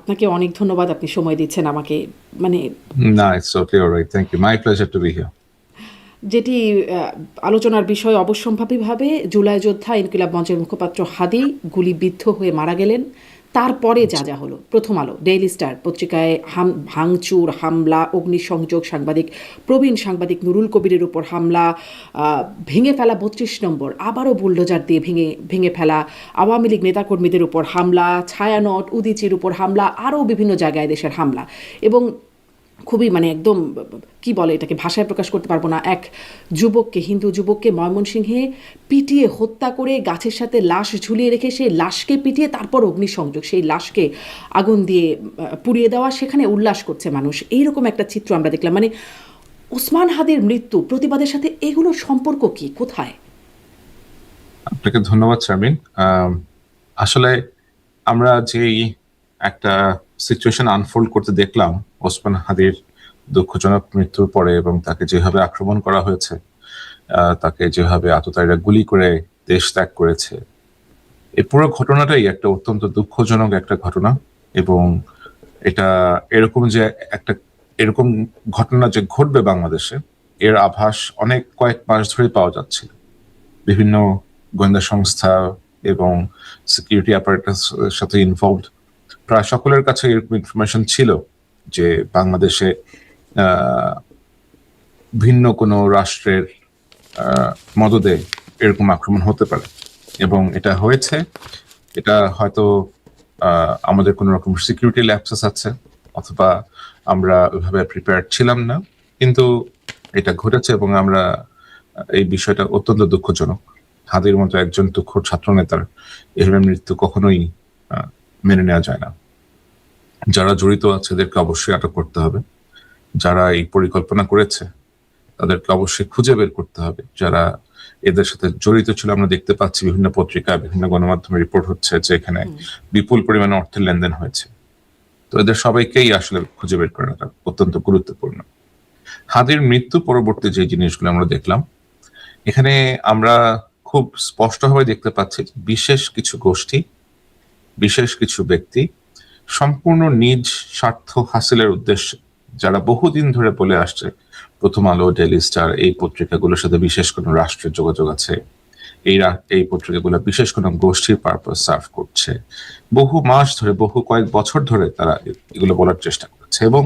আপনাকে অনেক ধন্যবাদ, আপনি সময় দিচ্ছেন আমাকে। মানে No, it's totally all right. Thank you. My pleasure to be here. যেটি আলোচনার বিষয় অবশ্যম্ভাবীভাবে জুলাই যোদ্ধা ইনকিলাব মঞ্চের মুখপাত্র হাদি গুলিবিদ্ধ হয়ে মারা গেলেন। তারপরে যা যা হলো, প্রথম আলো, ডেইলি স্টার পত্রিকায় ভাঙচুর, হামলা, অগ্নিসংযোগ, সাংবাদিক নুরুল কবিরের উপর হামলা, ভেঙে ফেলা ৩২ নম্বর, আবারও বুলডোজার দিয়ে ভেঙে ফেলা, আওয়ামী লীগ নেতাকর্মীদের উপর হামলা, ছায়ানট, উদীচীর উপর হামলা, আরও বিভিন্ন জায়গায় দেশের হামলা। এবং খুবই মানে একদম কি বলে এটাকে, ভাষায় প্রকাশ করতে পারবো না, এক যুবককে, হিন্দু যুবককে ময়মনসিংহে পিটিয়ে হত্যা করে গাছের সাথে লাশ ঝুলিয়ে রেখে সেই লাশকে পিটিয়ে তারপর অগ্নিসংযোগ, সেই লাশকে আগুন দিয়ে পুড়িয়ে দেওয়া, সেখানে উল্লাস করছে মানুষ। এইরকম একটা চিত্র আমরা দেখলাম। মানে ওসমান হাদির মৃত্যু, প্রতিবাদের সাথে এগুলোর সম্পর্ক কি, কোথায়? আপনাকে ধন্যবাদ শারমিন। আসলে আমরা যেই একটা সিচুয়েশন আনফোল্ড করতে দেখলাম ওসমান হাদির দুঃখজনক মৃত্যুর পরে, এবং তাকে যেভাবে আক্রমণ করা হয়েছে, তাকে যেভাবে আততায়ীরা গুলি করে দেশ ত্যাগ করেছে, এই পুরো ঘটনাটাই একটা অত্যন্ত দুঃখজনক একটা ঘটনা। এবং এটা এরকম যে একটা এরকম ঘটনা যে ঘটবে বাংলাদেশে, এর আভাস কয়েক মাস ধরে পাওয়া যাচ্ছিল। বিভিন্ন গোয়েন্দা সংস্থা এবং সিকিউরিটি অ্যাপারেটাস সাথে ইনভলভড প্রায় সকলের কাছে এরকম ইনফরমেশন ছিল যে বাংলাদেশে ভিন্ন কোনো রাষ্ট্রের মদদে এরকম আক্রমণ হতে পারে, এবং এটা হয়েছে। এটা হয়তো আমাদের কোনো রকম সিকিউরিটি ল্যাপসেস আছে, অথবা আমরা ওইভাবে প্রিপেয়ার ছিলাম না, কিন্তু এটা ঘটেছে এবং আমরা এই বিষয়টা অত্যন্ত দুঃখজনক। হাদির মতো একজন তুখোড় ছাত্র নেতার এভাবে মৃত্যু কখনোই মেনে নেওয়া যায় না। যারা জড়িত আছে এদেরকে অবশ্যই আটক করতে হবে। যারা এই পরিকল্পনা করেছে তাদেরকে অবশ্যই খুঁজে বের করতে হবে। যারা এদের সাথে জড়িত ছিল, আমরা দেখতে পাচ্ছি বিভিন্ন পত্রিকা, বিভিন্ন গণমাধ্যমে রিপোর্ট হচ্ছে যে এখানে বিপুল পরিমাণে অর্থের লেনদেন হয়েছে। তো এদের সবাইকেই আসলে খুঁজে বের করাটা অত্যন্ত গুরুত্বপূর্ণ। হাদির মৃত্যু পরবর্তী যে জিনিসগুলো আমরা দেখলাম, এখানে আমরা খুব স্পষ্টভাবে দেখতে পাচ্ছি বিশেষ কিছু গোষ্ঠী, বিশেষ কিছু ব্যক্তি সম্পূর্ণ নিজ স্বার্থ হাসিলের উদ্দেশ্যে, যারা বহুদিন ধরে বলে আসছে প্রথম আলো, ডেইলি স্টার এই পত্রিকাগুলোর সাথে বিশেষ কোনো রাষ্ট্রের যোগাযোগ আছে, এই পত্রিকাগুলো বিশেষ কোনো গোষ্ঠীর পারপাস সার্ভ করছে, বহু মাস ধরে, কয়েক বছর ধরে তারা এগুলো বলার চেষ্টা করছে। এবং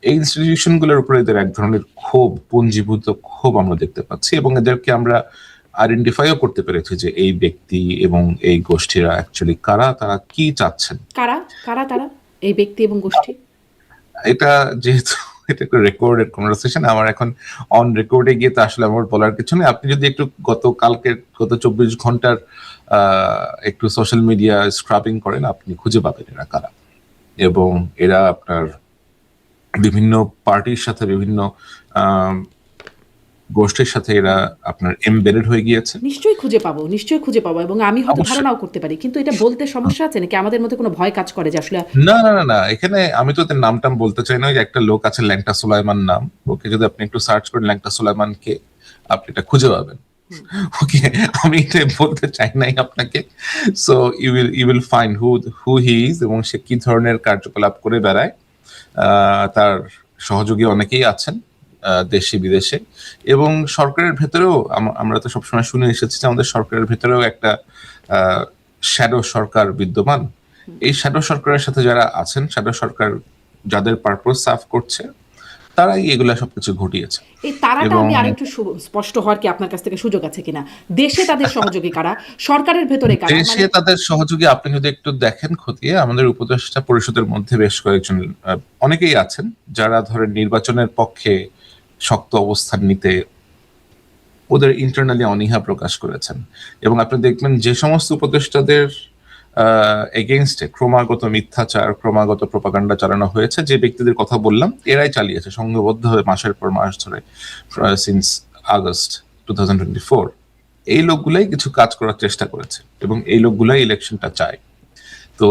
এই ইনস্টিটিউশন গুলোর উপরে এদের এক ধরনের ক্ষোভ, পুঞ্জীভূত ক্ষোভ আমরা দেখতে পাচ্ছি, এবং এদেরকে আমরা আইডেন্টিফাইও করতে পেরেছি যে এই ব্যক্তি এবং এই গোষ্ঠীরা অ্যাকচুয়ালি কারা, তারা কি চাচ্ছেন। কারা কারা তারা, এই ব্যক্তি এবং গোষ্ঠী? এটা যেহেতু এটা একটা রেকর্ডেড কনভারসেশন, আমার এখন অন রেকর্ডে গিয়ে তো আসলে আমার বলার কিছু নেই। আপনি যদি একটু গত 24 ঘন্টার একটু সোশ্যাল মিডিয়া স্ক্রাবিং করেন, আপনি খুঁজে পাবেন এরা কারা। এবং এরা আপনার বিভিন্ন পার্টির সাথে, বিভিন্ন গোষ্ঠীর সাথে এরা আপনার এমবেডেড হয়ে গিয়েছে। নিশ্চয়ই খুঁজে পাবো, এবং আমি হয়তো ধারণাও করতে পারি, কিন্তু এটা বলতে সমস্যা আছে নাকি? আমাদের মধ্যে কোনো ভয় কাজ করে যে আসলে? না না না না, এখানে আমি তো ওদের নামটাম বলতে চাই না। একটা লোক আছে ল্যাংটা সুলাইমান নাম, ওকে যদি আপনি একটু সার্চ করেন ল্যাংটা সুলাইমান কে, আপনি এটা খুঁজে পাবেন। ওকে, আমি এটা বলতে চাই নাই আপনাকে। So you will find who he is, এবং সে কি ধরনের কার্যকলাপ করে বেড়ায়। তার সহযোগী অনেকেই আছেন দেশে বিদেশে, এবং সরকারের ভেতরেও আমরা তো সবসময় শুনে এসেছি যে আমাদের সরকারের ভেতরেও একটা শ্যাডো সরকার বিদ্যমান। এই শ্যাডো সরকারের সাথে যারা আছেন, শ্যাডো সরকার যাদের পারপাস সার্ভ করছে, তারাই এগুলা সবকিছু ঘটিয়েছে। এই তারাটা এবং আমি আরেকটু স্পষ্ট হওয়ার কি আপনার কাছ থেকে সুযোগ আছে কিনা? দেশে তাদের সহযোগী কারা, সরকারের ভেতরে কারা? দেশে তাদের সহযোগী আপনি যদি একটু দেখেন খতিয়ে, আমাদের উপদেষ্টা পরিষদের মধ্যে বেশ কয়েকজন অনেকেই আছেন যারা ধরেন নির্বাচনের পক্ষে শক্ত অবস্থান নিতে ওদের ইন্টারনালি অনীহা প্রকাশ করেছেন। এবং আপনি দেখবেন যে সমস্ত উপদেষ্টাদের এগেইনস্টে ক্রমাগত মিথ্যাচার, ক্রমাগত প্রপাগান্ডা চালানো হয়েছে, যে ব্যক্তিদের কথা বললাম এরাই চালিয়েছে সংঘবদ্ধভাবে মাসের পর মাস ধরে, সিন্স আগস্ট 2024। এই লোকগুলাই কিছু কাজ করার চেষ্টা করেছে, এবং এই লোকগুলাই ইলেকশনটা চায়। তো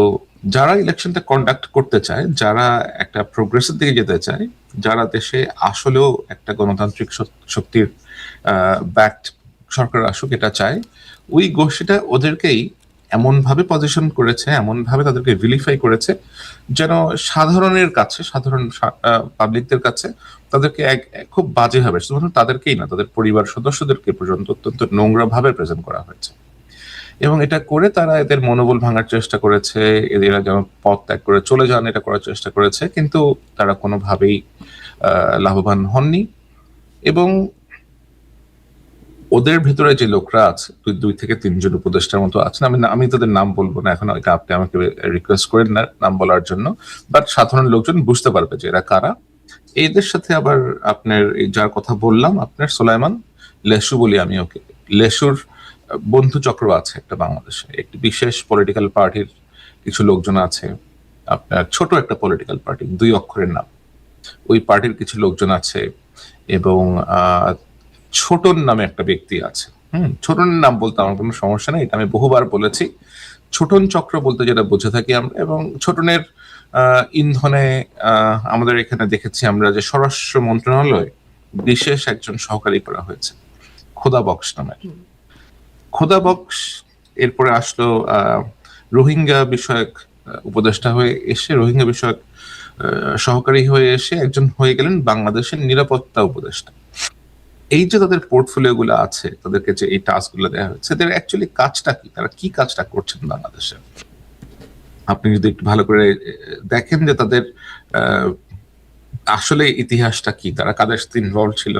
যারা ইলেকশনটা কন্ডাক্ট করতে চায়, যারা একটা প্রোগ্রেসের দিকে যেতে চায়, যারা দেশে আসলেও একটা গণতান্ত্রিক শক্তির ব্যাকড সরকার আসুক এটা চায়, ওই গোষ্ঠীটা ওদেরকেই এমনভাবে পজিশন করেছে, এমনভাবে তাদেরকে ভিলিফাই করেছে যেন সাধারণের কাছে, সাধারণ পাবলিকদের কাছে তাদেরকে খুব বাজেভাবে, শুধুমাত্র তাদেরকেই না, তাদের পরিবার সদস্যদেরকে পর্যন্ত অত্যন্ত নোংরা ভাবে প্রেজেন্ট করা হয়েছে। এবং এটা করে তারা এদের মনোবল ভাঙার চেষ্টা করেছে, এরা যেন পথ ত্যাগ করে চলে যান এটা করার চেষ্টা করেছে, কিন্তু তারা কোনোভাবেই লাভবান হননি। এবং ওদের ভেতরে যে লোকরা আছে, 2 থেকে 3 জন উপদেষ্টার মতো আছেন, আমি তাদের নাম বলবো না এখন, এটা আপনি আমাকে রিকোয়েস্ট করেন না নাম বলার জন্য, বাট সাধারণ লোকজন বুঝতে পারবে যে এরা কারা। এদের সাথে আবার আপনার যার কথা বললাম, আপনার সোলাইমান লেসু বলি আমি ওকে, লেসুর বন্ধু চক্র আছে একটা বাংলাদেশে, একটি বিশেষ পলিটিক্যাল পার্টির কিছু লোকজন আছে, আপনার ছোট একটা পলিটিক্যাল পার্টি, 2 অক্ষরের নাম, ওই পার্টির কিছু লোকজন আছে। এবং ছোটন নামে একটা ব্যক্তি আছে। ছোটনের নাম বলতে আমার কোনো সমস্যা নেই, এটা আমি বহুবার বলেছি। ছোটন চক্র বলতে যেটা বুঝে থাকি আমরা, এবং ছোটনের ইন্ধনে আমাদের এখানে দেখেছি আমরা যে স্বরাষ্ট্র মন্ত্রণালয়ে বিশেষ একজন সহকারী করা হয়েছে খোদা বক্স নামে। খোদা বক্স এরপরে আসলো রোহিঙ্গা বিষয়ক উপদেষ্টা হয়ে এসে, রোহিঙ্গা বিষয়ক সহকারী হয়ে এসে একজন হয়ে গেলেন বাংলাদেশের নিরাপত্তা উপদেষ্টা। এই যে তাদের পোর্টফোলিও গুলো আছে, তাদেরকে যে এই টাস্ক গুলো দেওয়া হচ্ছে, তাদের অ্যাকচুয়ালি কাজটা কি, তারা কি কাজটা করছেন বাংলাদেশে? আপনি যদি একটু ভালো করে দেখেন যে তাদের আসলে ইতিহাসটা কি, তারা কাদের সাথে ইনভলভ ছিল,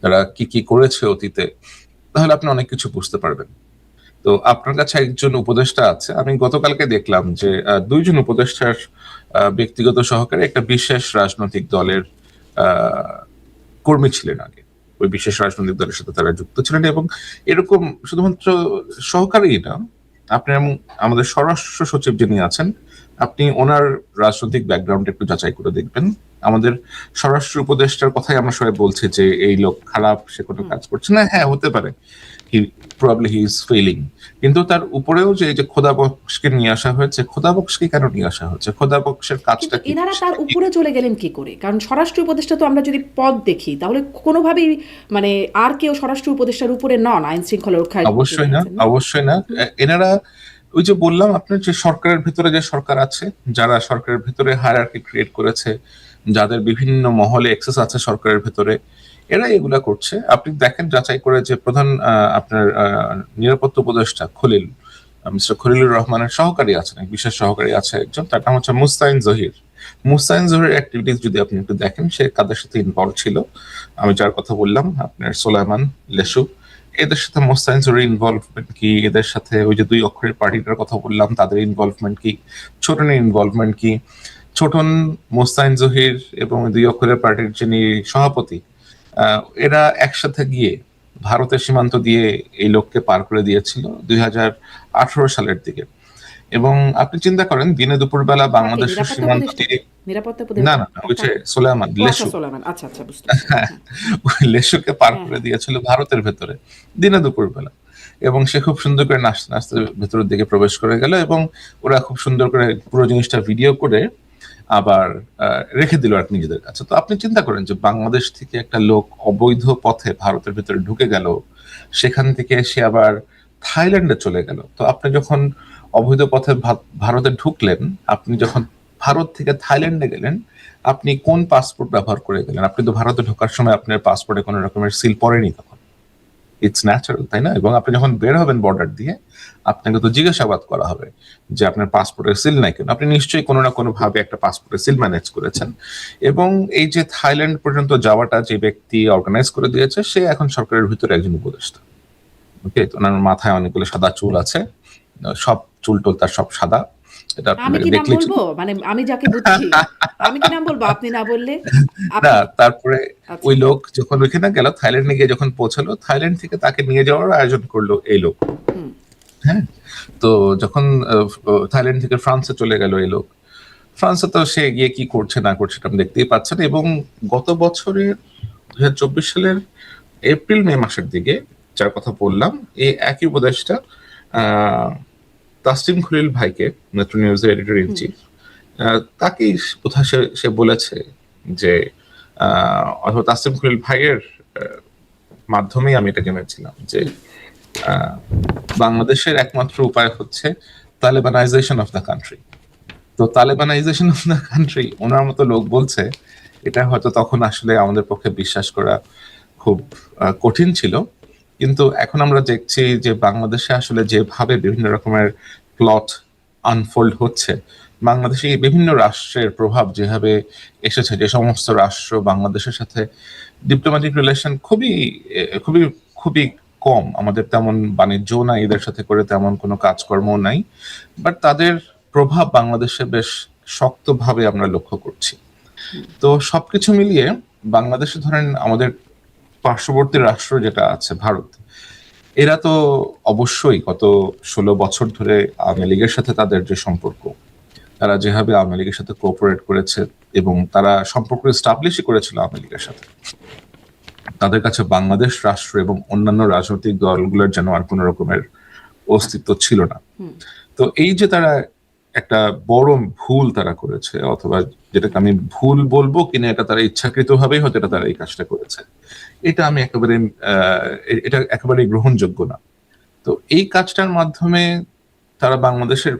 তারা কি কি করেছে অতীতে, তাহলে আপনি অনেক কিছু বুঝতে পারবেন। তো আপনার কাছে একজন উপদেষ্টা আছে, আমি গতকালকে দেখলাম যে 2 জন উপদেষ্টার ব্যক্তিগত সহকারে একটা বিশেষ রাজনৈতিক দলের কর্মী ছিলেন আগে, ওই বিশেষ রাজনৈতিক দলের সাথে তারা যুক্ত ছিলেন। এবং এরকম শুধুমাত্র সহকারী না, আপনি আমাদের স্বরাষ্ট্র সচিব যিনি আছেন, আপনি ওনার রাজনৈতিক ব্যাকগ্রাউন্ড একটু যাচাই করে দেখবেন। আমাদের স্বরাষ্ট্র উপদেষ্টার কথাই আমরা সবাই বলছি যে এই লোক খারাপ, সে কোনো কাজ করছে না। হ্যাঁ, হতে পারে, হি ইজ ফেইলিং, কিন্তু তার উপরেও যে এই যে খোদা বক্সকে নিয়ে আসা হয়েছে, খোদা বক্সকে কেন নিয়ে আসা হচ্ছে, খোদা বক্সের কাজটা কি? এনারা তার উপরে চলে গেলেন কি করে? কারণ স্বরাষ্ট্র উপদেষ্টা তো আমরা যদি পদ দেখি তাহলে কোনোভাবেই মানে আর কেউ স্বরাষ্ট্র উপদেষ্টার উপরে নন আইন শৃঙ্খলা রক্ষায়। অবশ্যই না, অবশ্যই না। এনারা ওই যে বললাম আপনার, যে সরকারের ভিতরে যে সরকার আছে, যারা সরকারের ভিতরে হায়ারার্কি ক্রিয়েট করেছে, যাদের বিভিন্ন মহলে অ্যাক্সেস আছে সরকারের ভিতরে, এরা এগুলা করছে। আপনি দেখেন যাচাই করে যে প্রধান আপনার নিরাপত্তা উপদেষ্টা মিস্টার খলিলুর রহমানের সহকারী আছেন, বিশেষ সহকারী আছে একজন, তার নাম হচ্ছে মুস্তাইন জহির। মুস্তাইন জহির অ্যাক্টিভিটিস যদি আপনি একটু দেখেন, সে কাদের সাথে ইনভলভ ছিল, আমি যার কথা বললাম আপনার সোলাইমান লেসু, এদের সাথে মোস্তাইন জহির ইনভলভমেন্ট কি, এদের সাথে ওই যে 2 অক্ষরের পার্টিটার কথা বললাম তাদের ইনভলভমেন্ট কি, ছোটনের ইনভলভমেন্ট কি, ছোটন, মোস্তাইন জহির এবং 2 অক্ষরের পার্টির যিনি সভাপতি, এরা একসাথে গিয়ে ভারতের সীমান্ত দিয়ে এই লোককে পার করে দিয়েছিল 2018 সালের দিকে। এবং আপনি চিন্তা করেন, দিনে দুপুর বেলা বাংলাদেশের সীমান্ত দিয়ে, না না, ওই যে সোলাইমান লেসু, আচ্ছা আচ্ছা, বুঝতে ওই লেসুকে পার করে দিয়েছিল ভারতের ভেতরে দিনে দুপুর বেলা। এবং সে খুব সুন্দর করে নাচতে নাচতে ভেতরের দিকে প্রবেশ করে গেল, এবং ওরা খুব সুন্দর করে পুরো জিনিসটা ভিডিও করে আবার রেখে দিল আর নিজেদের কাছে। তো আপনি চিন্তা করেন যে বাংলাদেশ থেকে একটা লোক অবৈধ পথে ভারতের ভিতরে ঢুকে গেল, সেখান থেকে সে আবার থাইল্যান্ডে চলে গেল। তো আপনি যখন অবৈধ পথে ভারতে ঢুকলেন, আপনি যখন ভারত থেকে থাইল্যান্ডে গেলেন, আপনি কোন পাসপোর্ট ব্যবহার করে গেলেন? আপনি তো ভারতে ঢোকার সময় আপনার পাসপোর্টে কোনো রকমের সিল পড়েনি তখন, ইটস ন্যাচারাল, তাই না? এবং আপনি যখন বের হবেন বর্ডার দিয়ে, আপনাকে তো জিজ্ঞাসাবাদ করা হবে যে আপনার পাসপোর্টের সিল নাই কেন। আপনি নিশ্চয়ই কোনো না কোনো ভাবে একটা পাসপোর্টের সিল ম্যানেজ করেছেন। এবং এই যে থাইল্যান্ড পর্যন্ত যাওয়াটা যে ব্যক্তি অর্গানাইজ করে দিয়েছে, সে এখন সরকারের ভিতরে একজন উপদেষ্টা। ওকে, তো ওনার মাথায় অনেকগুলো সাদা চুল আছে, সব চুল টুল তার সব সাদা। এটা আমি কি নাম বলবো? মানে আমি যাকে বুঝছি আমি কি নাম বলবো আপনি না বললে? না, তারপরে ওই লোক যখন ওইখানে গেল, থাইল্যান্ডে গিয়ে যখন পৌঁছালো, থাইল্যান্ড থেকে তাকে নিয়ে যাওয়ার আয়োজন করলো এই লোক। হ্যাঁ, তো যখন থাইল্যান্ড থেকে ফ্রান্সে চলে গেল এই লোক, ফ্রান্সে তো সে গিয়ে কি করছে না করছে আপনি দেখতেই পাচ্ছেন। এবং গত বছরের 2024 সালের এপ্রিল মে মাসের দিকে যার কথা বললাম, এই একই উপদেশটা তাসলিম খলিল ভাইকে, মেট্রো নিউজের এডিটর ইন চিফ, তাকেই কোথায় সে বলেছে যে, অথবা তাসলিম খলিল ভাইয়ের মাধ্যমেই আমি এটা জেনেছিলাম যে আহ, বাংলাদেশের একমাত্র উপায় হচ্ছে তালেবানাইজেশন অফ দ্য কান্ট্রি। তো তালেবানাইজেশন অফ দ্য কান্ট্রি ওনার মতো লোক বলছে, এটা হয়তো তখন আসলে আমাদের পক্ষে বিশ্বাস করা খুব কঠিন ছিল। কিন্তু এখন আমরা দেখছি যে বাংলাদেশে আসলে যেভাবে বিভিন্ন রকমের প্লট আনফোল্ড হচ্ছে, বাংলাদেশে এই বিভিন্ন রাষ্ট্রের প্রভাব যেভাবে এসেছে, যে সমস্ত রাষ্ট্র বাংলাদেশের সাথে ডিপ্লোম্যাটিক রিলেশন খুবই খুবই খুবই কম, আমাদের তেমন বাণিজ্য নাই এদের সাথে করে, তেমন কোনো কাজকর্ম নাই, বাট তাদের প্রভাব বাংলাদেশে বেশ শক্তভাবে আমরা লক্ষ্য করছি। তো সবকিছু মিলিয়ে বাংলাদেশে ধরেন আমাদের পার্শ্ববর্তী রাষ্ট্র যেটা আছে ভারত, এরা তো অবশ্যই গত 16 বছর ধরে আওয়ামী লীগের সাথে তাদের যে সম্পর্ক, তারা যেভাবে আওয়ামী লীগের সাথে কোঅপারেট করেছে এবং তারা সম্পর্ক এস্টাবলিশই করেছিল আওয়ামী লীগের সাথে, তাদের কাছে বাংলাদেশ রাষ্ট্র এবং অন্যান্য রাজনৈতিক দলগুলোর যেন আর কোনো রকমের অস্তিত্ব ছিল না। তো এই যে তারা একটা বড় ভুল তারা করেছে, অথবা যেটাকে আমি ভুল বলবো কিনা এটা তারা ইচ্ছাকৃতভাবেই হয়তো এটা তারা এই কাজটা করেছে, এটা আমি একেবারে এটা একেবারে গ্রহণযোগ্য না। তো এই কাজটার মাধ্যমে তারা বাংলাদেশের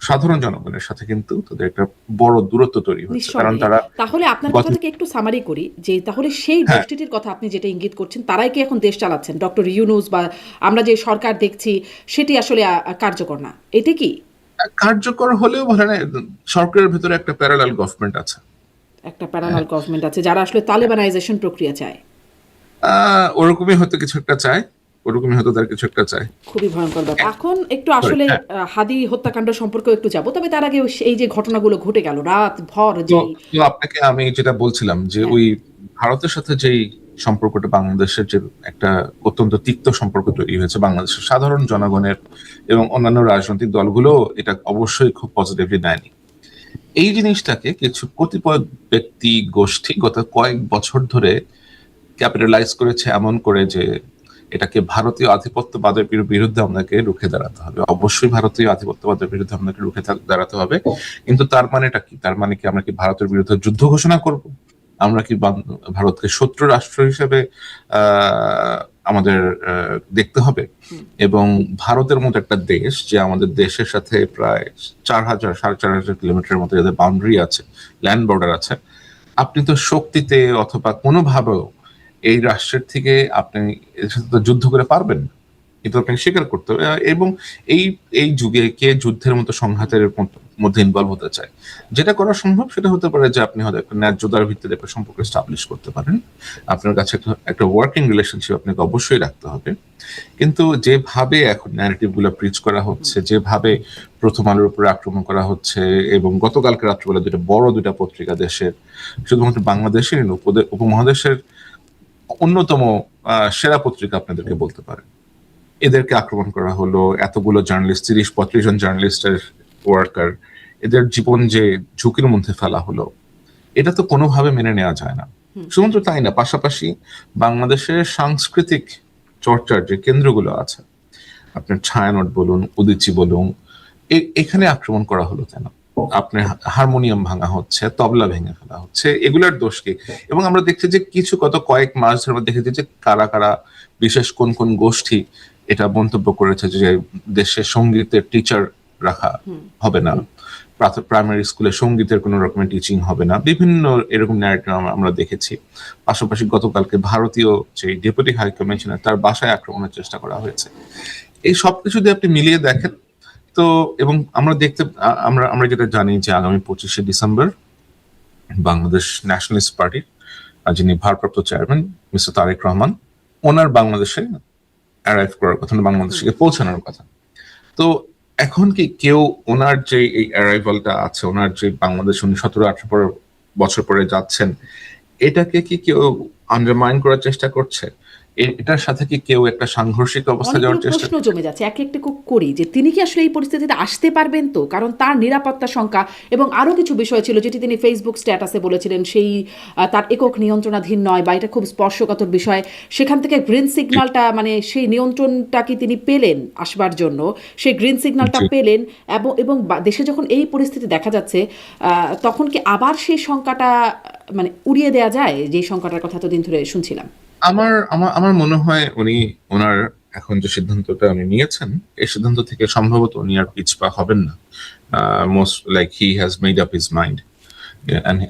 সাধারণ জনগণের সাথে কিন্তু তাদের একটা বড় দূরত্ব তৈরি হচ্ছে, কারণ নিঃসন্দেহে। তারা তাহলে আপনার কথা থেকে একটু সামারি করি যে তাহলে সেই হ্যাঁ, গোষ্ঠীটির কথা আপনি যেটা ইঙ্গিত করছেন তারাই কি এখন দেশ চালাচ্ছেন? ডক্টর ইউনূস বা আমরা যে সরকার দেখছি সেটি আসলে কার্যকর না, এটা কি কার্যকর হলেও বলে না, সরকারের ভিতরে একটা প্যারালাল গভর্নমেন্ট আছে। একটা প্যারালাল গভর্নমেন্ট আছে যারা আসলে তালেবানাইজেশন প্রক্রিয়া চায়? ওরকমই হয়তো কিছু একটা চায়, ওরকমই হয়তো তার কিছু একটা চায়। খুবই ভয়ঙ্কর ব্যাপার। এখন একটু Sorry, আসলে হ্যাঁ। হাদি হত্যাকাণ্ড সম্পর্কেও একটু যাব, তবে তার আগে এই যে ঘটনাগুলো ঘটে গেল রাত ভর তো যেই তো আপনাকে আমি যেটা বলছিলাম যে হ্যাঁ ওই ভারতের সাথে যেই সম্পর্কটা বাংলাদেশের, যে একটা অত্যন্ত তিক্ত সম্পর্ক তৈরি হয়েছে বাংলাদেশের সাধারণ জনগণের এবং অন্যান্য রাজনৈতিক দলগুলো এটা অবশ্যই খুব পজিটিভলি নেয়নি। এই জিনিসটাকে কিছু কতিপয় ব্যক্তি গোষ্ঠী গত কয়েক বছর ধরে ক্যাপিটালাইজ করেছে এমন করে যে এটাকে ভারতীয় আধিপত্যবাদের বিরুদ্ধে আমাদেরকে রুখে দাঁড়াতে হবে। অবশ্যই ভারতীয় আধিপত্যবাদের বিরুদ্ধে আমাদেরকে রুখে দাঁড়াতে হবে, কিন্তু তার মানেটা কি? তার মানে কি আমরা কি ভারতের বিরুদ্ধে যুদ্ধ ঘোষণা করব? আমরা কি ভারতকে শত্রু রাষ্ট্র হিসেবে আহ আমাদের দেখতে হবে? এবং ভারতের মতো একটা দেশ, যে আমাদের দেশের সাথে প্রায় 4,000 4,500 কিলোমিটারের মতো যাদের বাউন্ডারি আছে, ল্যান্ড বর্ডার আছে, আপনি তো শক্তিতে অথবা কোনোভাবেও এই রাষ্ট্রের থেকে আপনি এর সাথে তো যুদ্ধ করে পারবেন না। কিন্তু আপনাকে স্বীকার করতে হবে। এবং এই এই যুগে কে যুদ্ধের মতো সংঘাতের মধ্যে ইনভলভ হতে চায়? যেটা করা সম্ভব সেটা হতে পারে যে আপনি হয়তো একটা ন্যায্যতার ভিত্তিতে একটা সম্পর্ক এস্টাবলিশ করতে পারেন, আপনার কাছে একটা ওয়ার্কিং রিলেশনশিপ আপনাকে অবশ্যই রাখতে হবে। কিন্তু যেভাবে এখন ন্যারেটিভ গুলো প্রিচ করা হচ্ছে, যেভাবে প্রথম আলোর উপরে আক্রমণ করা হচ্ছে, এবং গতকালকে রাত্রিবেলা দুটা পত্রিকা দেশের, শুধুমাত্র বাংলাদেশের উপমহাদেশের অন্যতম সেরা পত্রিকা আপনাদেরকে বলতে পারে, এদেরকে আক্রমণ করা হলো। এতগুলো জার্নালিস্ট, 30-35 জন জার্নালিস্টের ওয়ার্কার, এদের জীবন যে ঝুঁকির মধ্যে ফেলা হলো, এটা তো কোনোভাবে মেনে নেওয়া যায় না। শুধুমাত্র তাই না, পাশাপাশি বাংলাদেশের সাংস্কৃতিক চর্চার যে কেন্দ্রগুলো আছে, আপনার ছায়ানট বলুন, উদীচী বলুন, এখানে আক্রমণ করা হলো কেন? আপনার হারমোনিয়াম ভাঙা হচ্ছে, তবলা ভেঙে ফেলা হচ্ছে, এগুলার দোষ কি? এবং আমরা দেখছি যে গত কয়েক মাস ধরে আমরা দেখেছি যে কারা কারা, বিশেষ কোন কোন গোষ্ঠী এটা মন্তব্য করেছে যে দেশে সঙ্গীতের টিচার রাখা হবে না, প্রাইমারি স্কুলে সঙ্গীতের কোনো রকমের টিচিং হবে না, বিভিন্ন এরকম ন্যারেটিভ আমরা দেখেছি। পাশাপাশি গতকালকে ভারতীয় যে ডেপুটি হাই কমিশনার, তার বাসায় আক্রমণের চেষ্টা করা হয়েছে। এই সবকিছু দিয়ে আপনি মিলিয়ে দেখেন তো, এবং আমরা আমরা যেটা জানি যে আগামী 25শে ডিসেম্বর বাংলাদেশ ন্যাশনালিস্ট পার্টির যিনি ভারপ্রাপ্ত চেয়ারম্যান মিস্টার তারেক রহমান, ওনার বাংলাদেশে অ্যারাইভ করার কথা, বাংলাদেশে পৌঁছানোর কথা। তো এখন কি কেউ ওনার যে এই অ্যারাইভালটা আছে, ওনার যে বাংলাদেশ উনি 17-18 বছর পরে যাচ্ছেন, এটাকে কি কেউ আন্ডারমাইন করার চেষ্টা করছে? এটার সাথে কি কেউ একটা সাংঘর্ষিক অবস্থা অনেকগুলো যাওয়ার চেষ্টা? প্রশ্ন জমে যাচ্ছে, এক একটা করি যে তিনি কি আসলে এই পরিস্থিতিতে আসতে পারবেন? তো কারণ তার নিরাপত্তা শঙ্কা এবং আরও কিছু বিষয় ছিল যেটি তিনি ফেসবুক স্ট্যাটাসে বলেছিলেন, সেই তার একক নিয়ন্ত্রণাধীন নয় বা এটা খুব স্পর্শকাতর বিষয়। সেখান থেকে গ্রিন সিগন্যালটা, মানে সেই নিয়ন্ত্রণটা কি তিনি পেলেন আসবার জন্য? সেই গ্রিন সিগন্যালটা জি। পেলেন এবং দেশে যখন এই পরিস্থিতি দেখা যাচ্ছে, তখন কি আবার সেই শঙ্কাটা মানে উড়িয়ে দেওয়া যায়, যে শঙ্কাটার কথা এতদিন ধরে শুনছিলাম? আমার আমার আমার মনে হয় উনি ওনার এখন যে সিদ্ধান্তটা উনি নিয়েছেন, এই সিদ্ধান্ত থেকে সম্ভবত উনি আর পিছপা হবেন না। Most like he has made up his mind